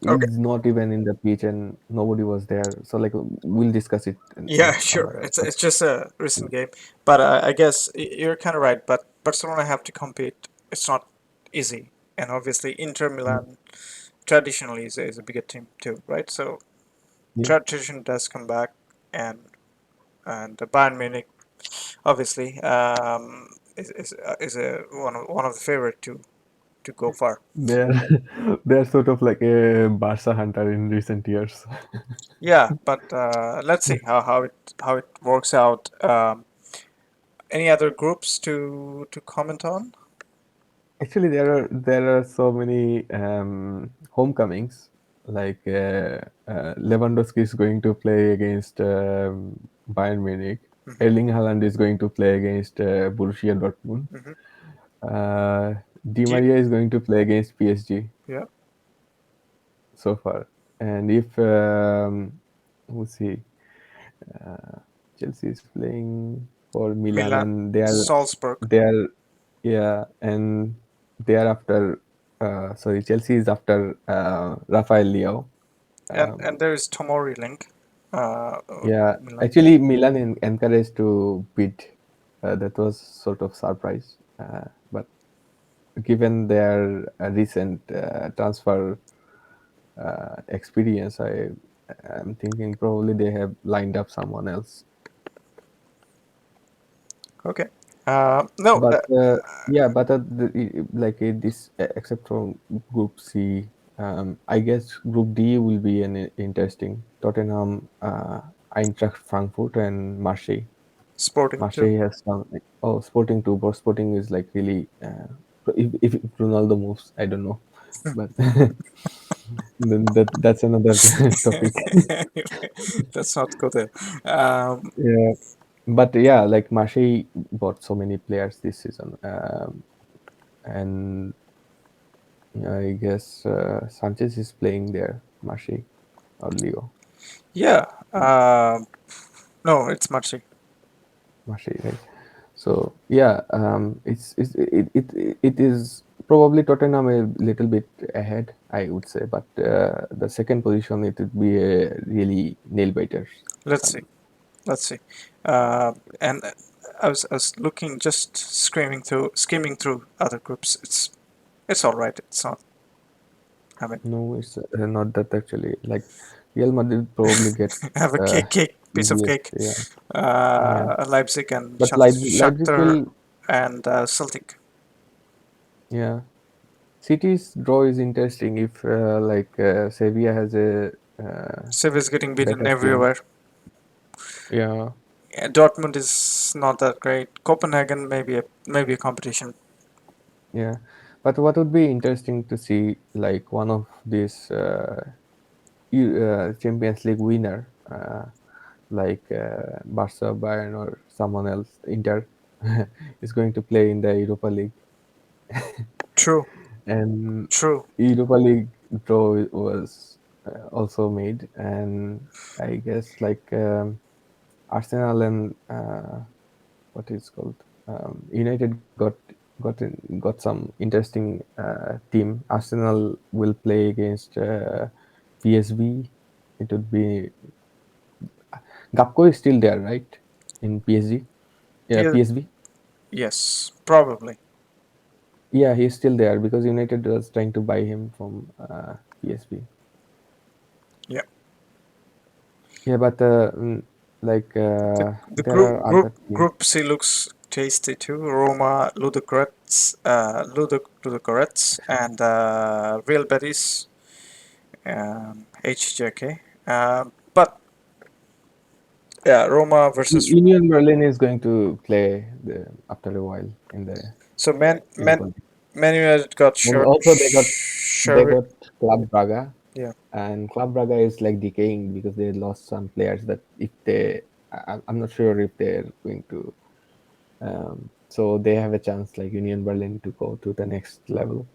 Okay.
he's not even in the pitch and nobody was there. So like we'll discuss it
Yeah,
on
sure.
other. But
It's just a recent game, but I guess you're kind of right. But Barcelona have to compete. It's not easy, and obviously Inter Milan traditionally is a bigger team too, right? So
yeah,
tradition does come back, and the Bayern Munich obviously is a one of the favorite to go far.
they're they're sort of like a Barca hunter in recent years.
Yeah, but let's see how it works out. Any other groups to comment on?
Actually, there are so many homecomings. Like Lewandowski is going to play against Bayern Munich.
Hmm.
Erling Haaland is going to play against Borussia Dortmund.
Hmm.
Uh, Di
Do you,
Maria is going to play against PSG
yeah,
so far. And if who's he? Uh, Chelsea is playing for Milan,
Milan,
and
Salzburg,
they are yeah, and they are after. Sorry, Chelsea is after Rafael Leao.
and
Um,
there is Tomori Link.
yeah,
Milan.
actually, Milan encouraged to beat. That was sort of surprise, but given their recent transfer experience, am thinking probably they have lined up someone else.
Okay. No.
But yeah, but this except for Group C, I guess Group D will be an interesting Tottenham, Eintracht Frankfurt, and Marseille.
Sporting too.
Marseille has some oh Sporting too, but Sporting is like really if Ronaldo moves, I don't know, but then that's another topic.
Let's not go there. Um,
Yeah, but yeah, like Marseille bought so many players this season, and I guess Sanchez is playing there, Marseille or Leo,
yeah. No, it's Marseille.
Marseille, right? So yeah, it is probably Tottenham a little bit ahead, I would say, but the second position it would be a really nail biter.
Let's see.
Um,
Let's see. And I was looking, just skimming through other groups. It's all right. It's not. I mean,
no, it's not that actually. Like Real Madrid probably get
have a
uh,
cake, piece of
easiest,
cake.
yeah, yeah.
Leipzig and
But Leipzig
Shakhtar
will,
and Celtic.
yeah. City's draw is interesting if Sevilla has a
Sevilla is getting beaten
better team.
everywhere.
Yeah,
Yeah, Dortmund is not that great. Copenhagen maybe a competition.
yeah. But what would be interesting to see, like one of these Champions League winner, like Barca, Bayern, or someone else, Inter, is going to play in the Europa League,
True,
and
true.
Europa League draw was also made, and I guess Arsenal and what is called United got some interesting team. Arsenal will play against PSV. It would be Gapco is still there, right? In PSG, yeah,
P-
PSV.
yes, probably.
Yeah, he's still there because United was trying to buy him from PSV.
Yeah.
Yeah, but
The the
there are other teams.
group C looks tasty too. Roma, Ludogorets, and Real Betis, HJK. But yeah, Roma versus
Union Berlin is going to play after a while in the
so
Europa League.
Man United got
And also they
sure.
got Club Braga,
Yeah,
and Club Braga is like decaying because they lost some players that if they I'm not sure if they're going to so they have a chance like Union Berlin to go to the next level.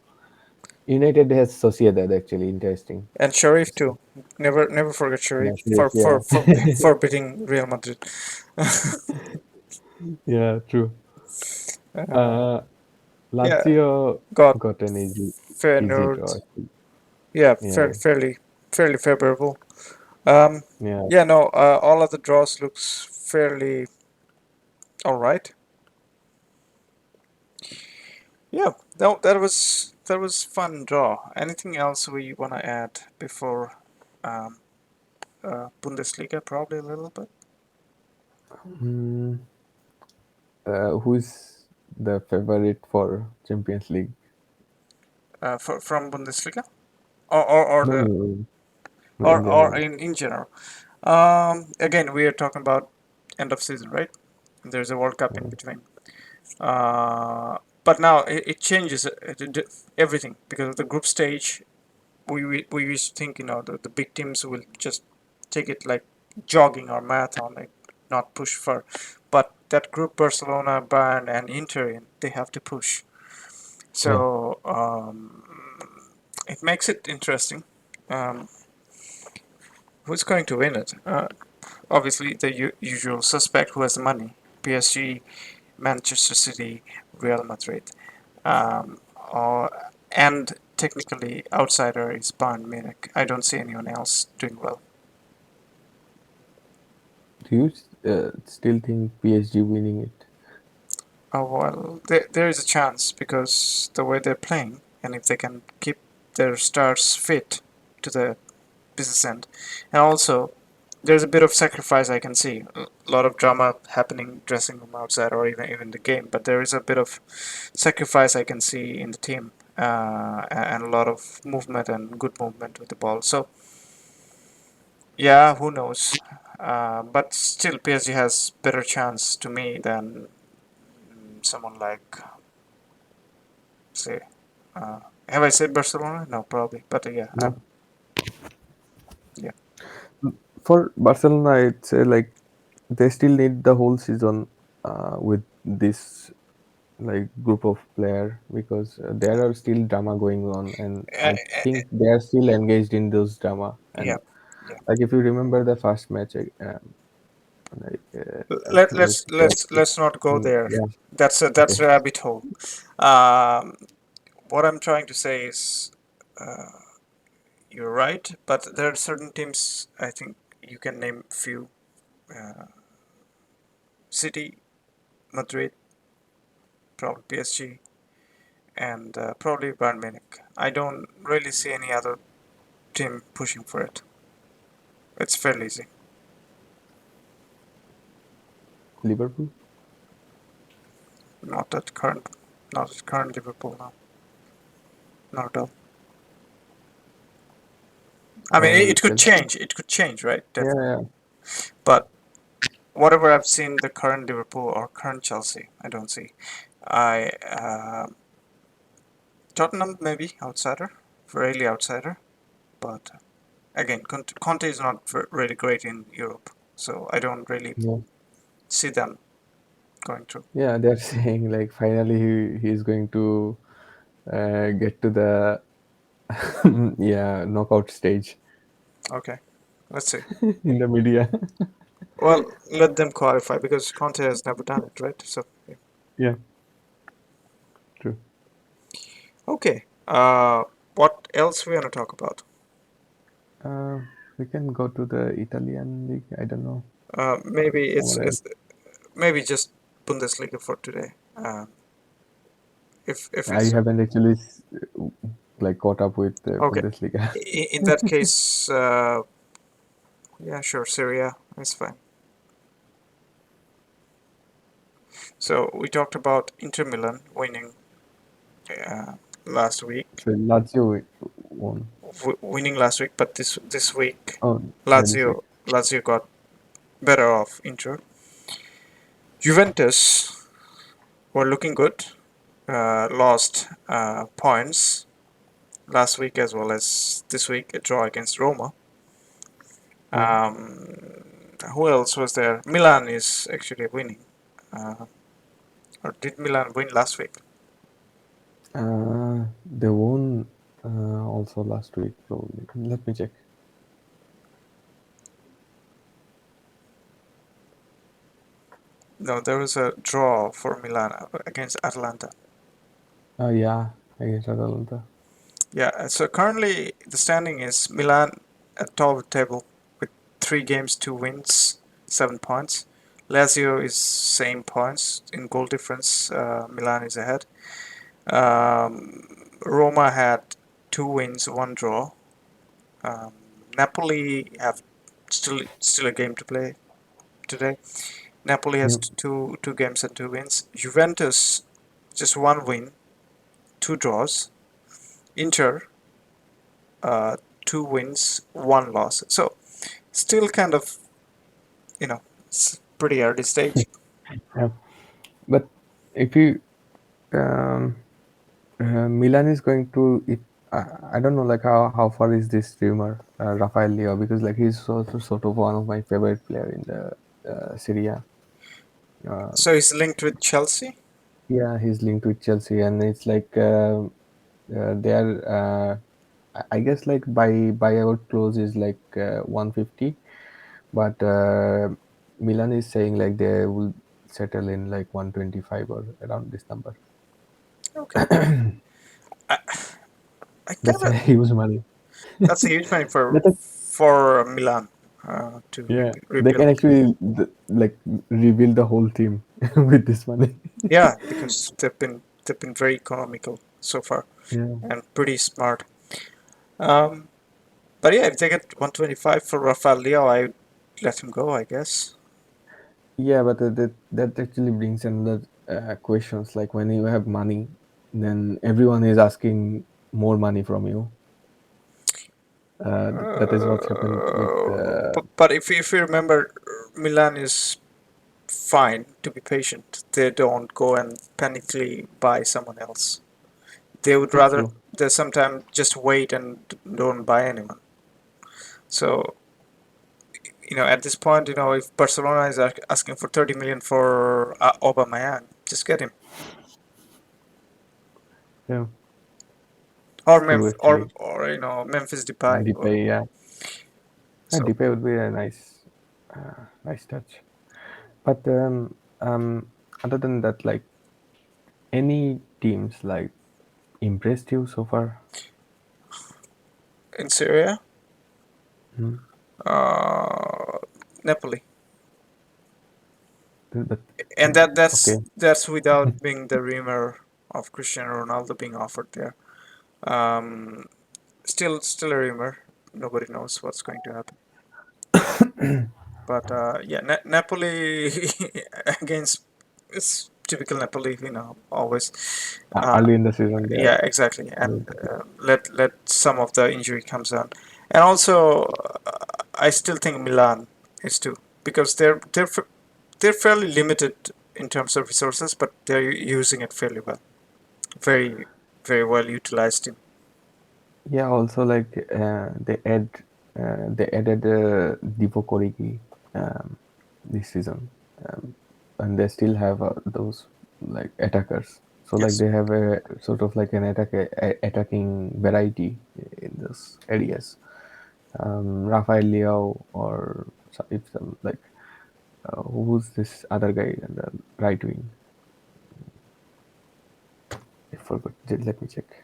United has Sociedad actually interesting
and
to
Sharif
see.
too. Never forget Sharif
Yeah, Sheriff, yeah.
for beating Real Madrid.
Yeah, true.
uh,
Uh,
yeah,
Lazio
got
got an easy draw.
Feyenoord. Yeah,
Yeah,
fairly favorable. Um,
yeah.
yeah, no, all of the draws looks fairly all right. Yeah, no, that was fun draw. Anything else we want to add before um, Bundesliga? Probably a little bit
Mm, who's the favorite for Champions League?
from Bundesliga or
No,
the
no, no, no, in
or
general.
in general. Again, we are talking about end of season, right? There's a World Cup in
Mm.
between. But now it changes everything because of the group stage. We used to think the big teams will just take it like jogging or marathon, like not push for. But that group, Barcelona, Bayern, and Inter, they have to push.
Yeah.
So it makes it interesting. Um, who's going to win it? Obviously, the usual suspect who has the money: PSG, Manchester City, Real Madrid. Um, or, and technically, outsider is Bayern Munich. I don't see anyone else doing well.
Do you still think PSG winning it?
Oh, well, there is a chance because the way they're playing, and if they can keep their stars fit to the business end, and also there's a bit of sacrifice I can see. A lot of drama happening dressing room outside or even the game, but there is a bit of sacrifice I can see in the team, and a lot of movement and good movement with the ball. So yeah, who knows? But still, PSG has better chance to me than someone like, say, uh, have I said Barcelona? No, probably. But yeah,
No.
yeah,
For Barcelona, it's like they still need the whole season with this like group of player because there are still drama going on, and I think they are still engaged in those drama.
yeah,
And
yeah.
like if you remember the first match, I
Let
think it's
let's not go there.
yeah.
That's
Okay.
a rabbit hole. Um, what I'm trying to say is, you're right, but there are certain teams I think you can name few: City, Madrid, probably PSG, and probably Bayern Munich. I don't really see any other team pushing for it. It's fairly easy.
Liverpool.
Not at current, not at current Liverpool now. Not at all. I mean, it could
Chelsea.
change. It could change, right?
Yeah,
Definitely.
yeah.
But whatever I've seen, the current Liverpool or current Chelsea, I don't see. I Tottenham maybe outsider, really outsider. But again, Conte is not really great in Europe, so I don't really
Yeah.
see them going through.
Yeah, they're saying like finally he's going to get to the yeah knockout stage
Okay, let's see.
in the media.
Well, let them qualify because Conte has never done it, right? So yeah.
Yeah, true.
Okay. What else we want to talk about?
Uh, we can go to the Italian league. I don't know.
Maybe
Somewhere else.
it's maybe just Bundesliga for today. If
I
it's
haven't actually like caught up with the
okay,
Bundesliga.
in that case, yeah, sure, Serie A is fine. So we talked about Inter Milan winning uh, last week,
So Lazio won.
winning last week, but this week
Oh, yeah, this week.
Lazio got better off Inter. Juventus were looking good, lost points last week as well as this week, a draw against Roma.
Yeah.
Who else was there? Milan is actually winning. Uh, or did Milan win last week?
They won also last week probably. Let me check.
No, there was a draw for Milan against Atalanta.
Yeah, against Atalanta.
Yeah, so currently the standing is Milan at top of the table with 3 games, 2 wins, 7 points. Lazio is same points in goal difference. Milan is ahead. Roma had 2 wins, 1 draw. Um, Napoli have still a game to play today. Napoli has
Yeah.
two games and 2 wins. Juventus just 1 win, 2 draws. Inter 2 wins, 1 loss. So still kind of it's pretty early stage.
Yeah. But if you Milan is going to if I don't know like how far is this rumor Rafael Leo, because like he's also sort of one of my favorite player in the Serie A. Uh,
So he's linked with Chelsea.
yeah, he's linked with Chelsea, and it's like they are. I guess like buyout clause is like 150, but Milan is saying like they will settle in like 125 or around this number.
Okay, I, I kind
That's a
of
huge money.
that's a huge money
That's a,
for Milan to
yeah, they can
rebuild.
actually like rebuild the whole team with this money.
Yeah, because they've been very economical so far
Yeah,
and pretty smart. Um, but yeah, if they get 125 for Rafael Leo, I let him go, I guess.
yeah, but that actually brings another questions, like when you have money, then everyone is asking more money from you. That is what's happened with
But if you remember, Milan is fine to be patient. They don't go and panically buy someone else. They would
that's
rather
true.
they sometimes just wait and don't buy anyone. So at this point, if Barcelona is asking for 30 million for Aubameyang, just get him.
Yeah,
Or
it's true
Memphis, or
actually.
or Memphis Depay. Or,
Depay, yeah, yeah,
so
Depay would be a nice touch. But other than that, like any teams like impressed you so far?
in Syria,
Hmm.
uh, Napoli,
But
and that's
okay,
that's without being the rumor of Cristiano Ronaldo being offered there. Um, still a rumor. Nobody knows what's going to happen. But yeah, Napoli against it's typical Napoli, always. Uh,
early in the season, they
yeah,
are.
exactly, and let some of the injury comes on, and also I still think Milan is too because they're fairly limited in terms of resources, but they're using it fairly well, very very well utilized team.
Yeah, also like they added Divo Korigi this season, and they still have those like attackers. So like
Yes.
they have a sort of like an attacking variety in those areas. Rafael Leao or if some like who's this other guy in the right wing? I forgot. Let me check.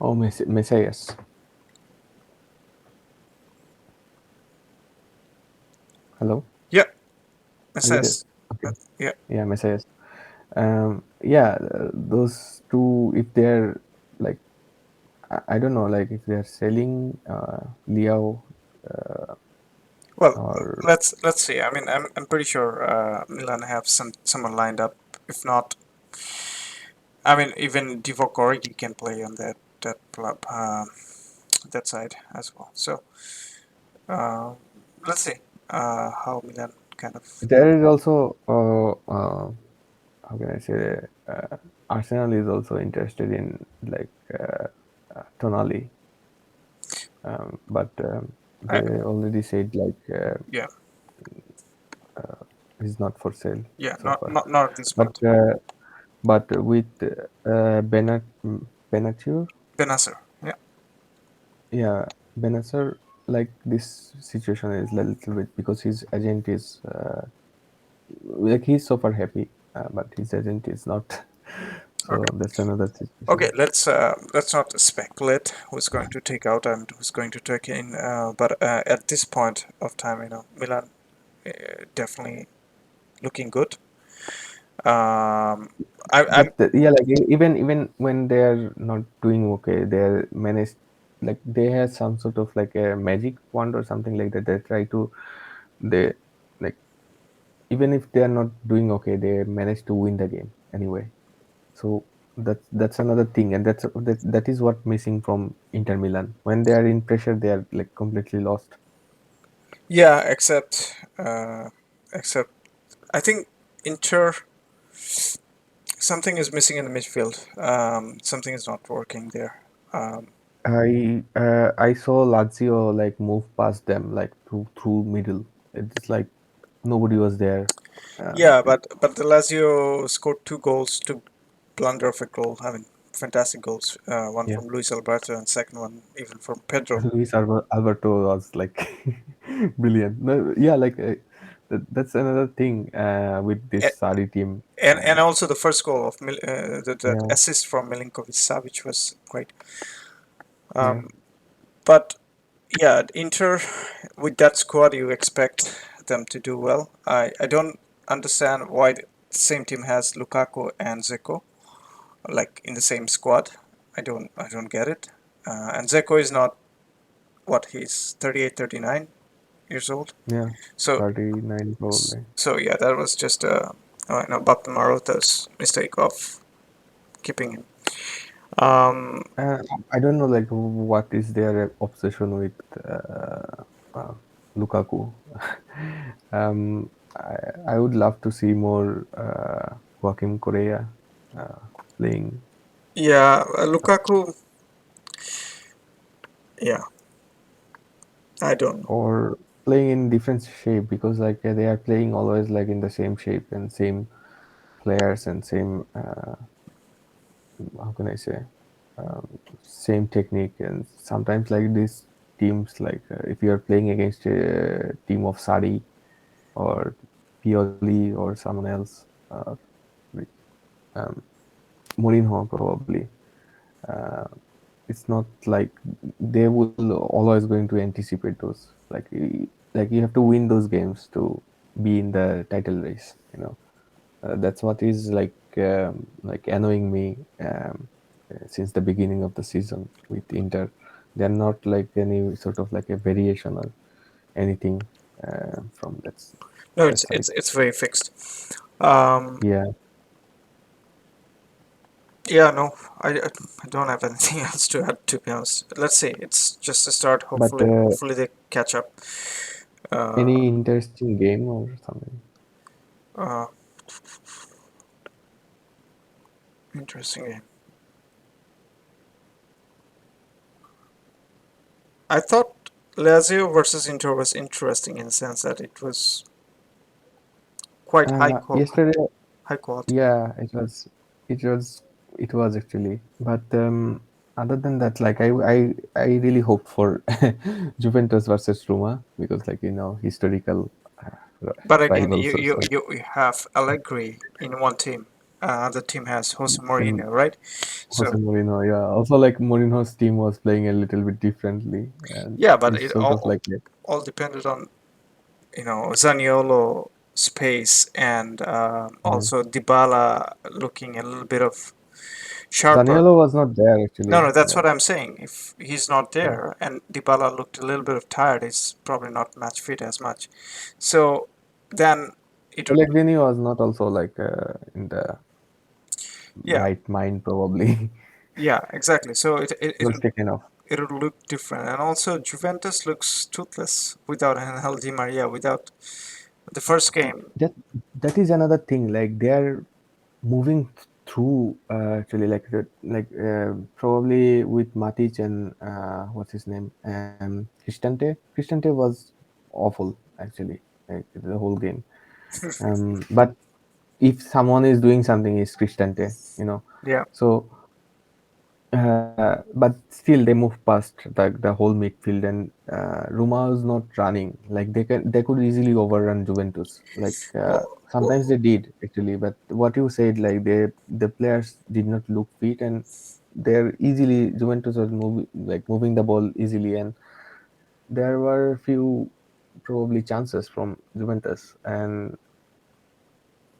Oh, Messias. Hello,
Yeah.
are you there?
SS.
Okay.
Yeah.
Yeah, Messias. Yeah, those two, if they're like, I don't know, like if they're selling Liao
Well,
or
let's see. I mean, I'm pretty sure Milan have someone lined up. If not, I mean, even Divock Origi can play on that side as well. So uh, let's see how Milan kind of.
there is also how can I say Arsenal is also interested in like Tonali, but
I,
they already said like
yeah,
he's not for sale
yeah,
so
not
far.
not not at this
But
point.
with Benature,
Benasser, yeah,
yeah, Benacer, like this situation is a little bit because his agent is like he's so far happy, but his agent is not.
okay,
So that's another
okay.
situation.
Let's not speculate who's going to take out and who's going to take in. But at this point of time, Milan definitely looking good. Um, I'm
But yeah, like even when they're not doing okay, they're managed, like they have some sort of like a magic wand or something like that. They try to they like even if they are not doing okay, they manage to win the game anyway. So that's another thing, and that is what missing from Inter Milan. When they are in pressure, they are like completely lost.
yeah, except I think Inter something is missing in the midfield. Something is not working there. Um,
I saw Lazio like move past them like through middle. It's like nobody was there.
yeah, but the Lazio scored two goals to blunder of a goal. I mean, fantastic goals. One
Yeah,
from Luis Alberto and second one even from Pedro.
Alberto was like brilliant. No, yeah, like that's another thing with this Sari team.
And also the first goal of that
Yeah,
assist from Milinkovic Savic was great.
yeah,
But yeah, Inter with that squad, you expect them to do well. I don't understand why the same team has Lukaku and Zeko like in the same squad. I don't get it. And Zeko is not what he's 38, 39 years old.
yeah.
So
39 probably.
so yeah, that was just Bapta Marota's mistake of keeping him. Um,
Uh, I don't know like what is their obsession with uh, Lukaku. I would love to see more Joaquim Correa uh, playing
yeah, Lukaku. Yeah, I don't know.
or playing in different shape because like they are playing always like in the same shape and same players and same how can I say same technique, and sometimes like these teams like if you are playing against a team of Sari or Pioli or someone else, like, um, Mourinho probably, uh, it's not like they will always going to anticipate those like you have to win those games to be in the title race, you know. That's what is like annoying me since the beginning of the season with Inter. They're not like any sort of like a variation or anything from
No,
that side.
it's very fixed. Um,
Yeah,
yeah, no, I don't have anything else to add. To be honest, let's see. It's just a start.
but
Hopefully they catch up. Uh,
any interesting game or something?
uh, Interesting game. I thought Lazio versus Inter was interesting in the sense that it was quite
Yesterday,
high quality.
yeah, it was, it was actually. But other than that, like I really hoped for Juventus versus Roma because, like, you know, historical
But again,
rivals or so.
you have Allegri in one team. The team has Jose
And
Mourinho, right?
Jose
So
Mourinho, yeah. Also, like Mourinho's team was playing a little bit differently, and
yeah, but
it's
it
sort of like
all depended on Zaniolo space and
yeah.
also Dybala looking a little bit of sharper.
Zaniolo was not there
No,
actually.
no, that's what
Yeah,
I'm saying. If he's not
yeah.
there and Dybala looked a little bit of tired, he's probably not match fit as much. So then it would,
Pellegrini was not also like in the
yeah,
right mind probably.
yeah, exactly. So
He was taken off.
it would look different. And also Juventus looks toothless without Angel Di Maria, without the first game.
That is another thing. Like they are moving through actually probably with Matic and what's his name Cristante. Cristante was awful actually, like the whole game. But if someone is doing something, is Cristante, you know.
Yeah.
So but still they move past the whole midfield, and Roma is not running. Like they could easily overrun Juventus. Like
Well,
sometimes they did actually, but what you said, like the players did not look fit, and they're easily Juventus was moving the ball easily, and there were few probably chances from Juventus, and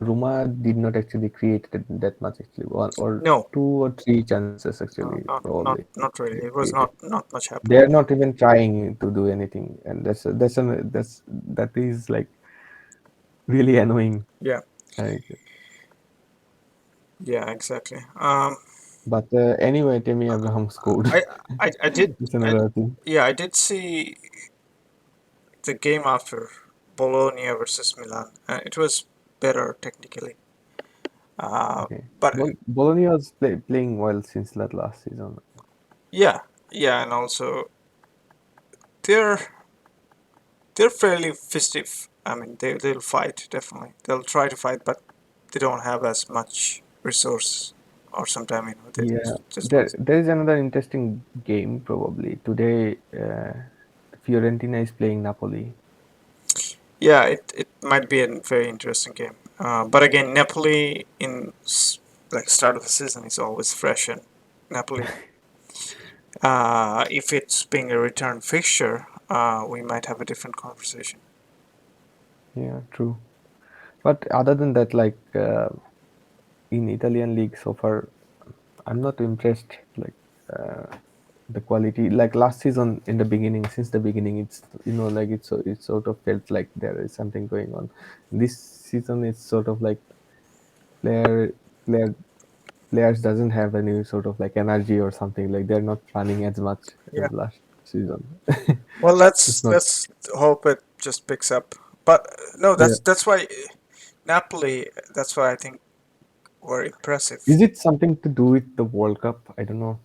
Roma did not actually create that much actually. One or
No,
two or three chances actually
no,
probably
not
they
really. It was
created.
not much
They
happening.
are not even trying to do anything, and that is like really annoying.
Yeah,
Like,
yeah, exactly.
but anyway, Tammy Abraham scored.
I I did
It's
I
another thing.
yeah, I did see the game after Bologna versus Milan. It was better technically. Uh,
Okay,
but
Bologna was playing well since that last season.
yeah, yeah, and also they're they're fairly festive. I mean, they'll fight definitely. They'll try to fight, but they don't have as much resource, or sometimes they
Yeah,
just want.
there is another interesting game probably today. Fiorentina is playing Napoli.
Yeah, it might be a very interesting game. But again, Napoli in like start of the season is always fresh, and Napoli, if it's being a return fixture, we might have a different conversation.
Yeah, true. But other than that, like in Italian league so far, I'm not impressed. Like the quality, like last season in the beginning, since the beginning, it's like it sort of felt like there is something going on. This season, it's sort of like player player players doesn't have any sort of like energy or something. Like they're not running as much
Yeah.
as last season.
Well,
It's not.
let's hope it just picks up. But no,
Yeah.
that's why Napoli. That's why I think were impressive.
Is it something to do with the World Cup? I don't know.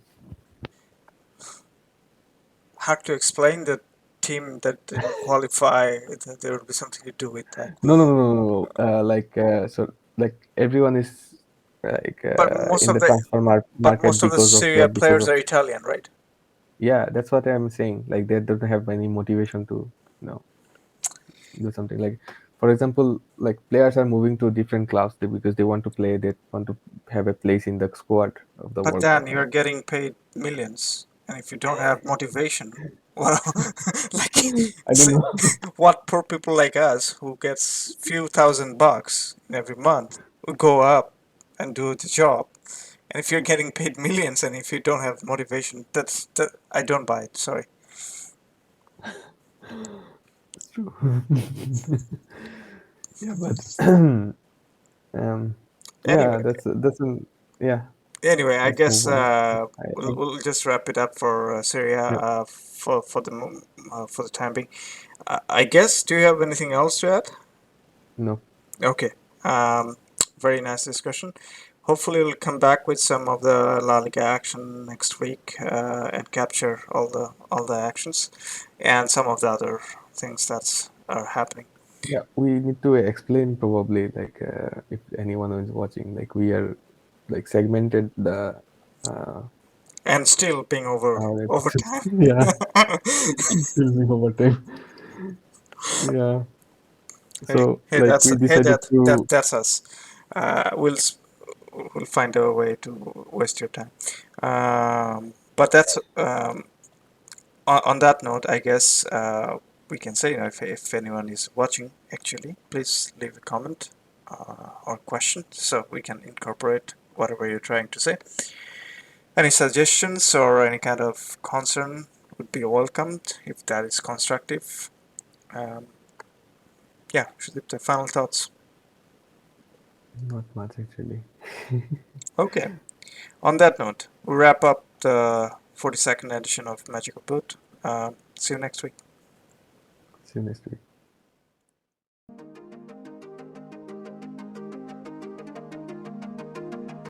Hard to explain the team that didn't qualify. There would be something to do with that.
No, no, no, no, no. So like everyone is like
But most
in
of
the
the
market
most of the
because of
Serie A
because
players
of
are Italian, right?
yeah. That's what I'm saying. Like they don't have any motivation to you know do something. Like for example, like players are moving to different clubs because they want to play. They want to have a place in the squad of the
But
World
then
Cup.
you're getting paid millions, and if you don't have motivation, well, like,
I don't know.
what poor people like us who gets few thousand bucks every month will go up and do the job. And if you're getting paid millions and if you don't have motivation, that I don't buy it. Sorry.
It's true. Yeah, but um, yeah,
Anyway,
that's an yeah.
anyway, I
Let's
guess
move on. I
we'll just wrap it up for Serie A
yeah,
for the time being. I guess. Do you have anything else to add?
no.
Okay. Um, very nice discussion. Hopefully, we'll come back with some of the La Liga action next week and capture all the actions and some of the other things that are happening.
Yeah, we need to explain probably like if anyone is watching, like we are like segmented the uh,
And still being
our
over
episodes.
time.
Yeah, still being over time. Yeah,
Hey,
so like we
hey,
decided to
that's us. Uh, we'll we'll find a way to waste your time. But that's on that note, I guess we can say, if anyone is watching, actually, please leave a comment or question so we can incorporate whatever you're trying to say. Any suggestions or any kind of concern would be welcomed if that is constructive. Um, yeah, Sudipta, final thoughts.
not much actually.
Okay. On that note, we wrap up the 42nd edition of Magical Boot. See you next week.
See you next week.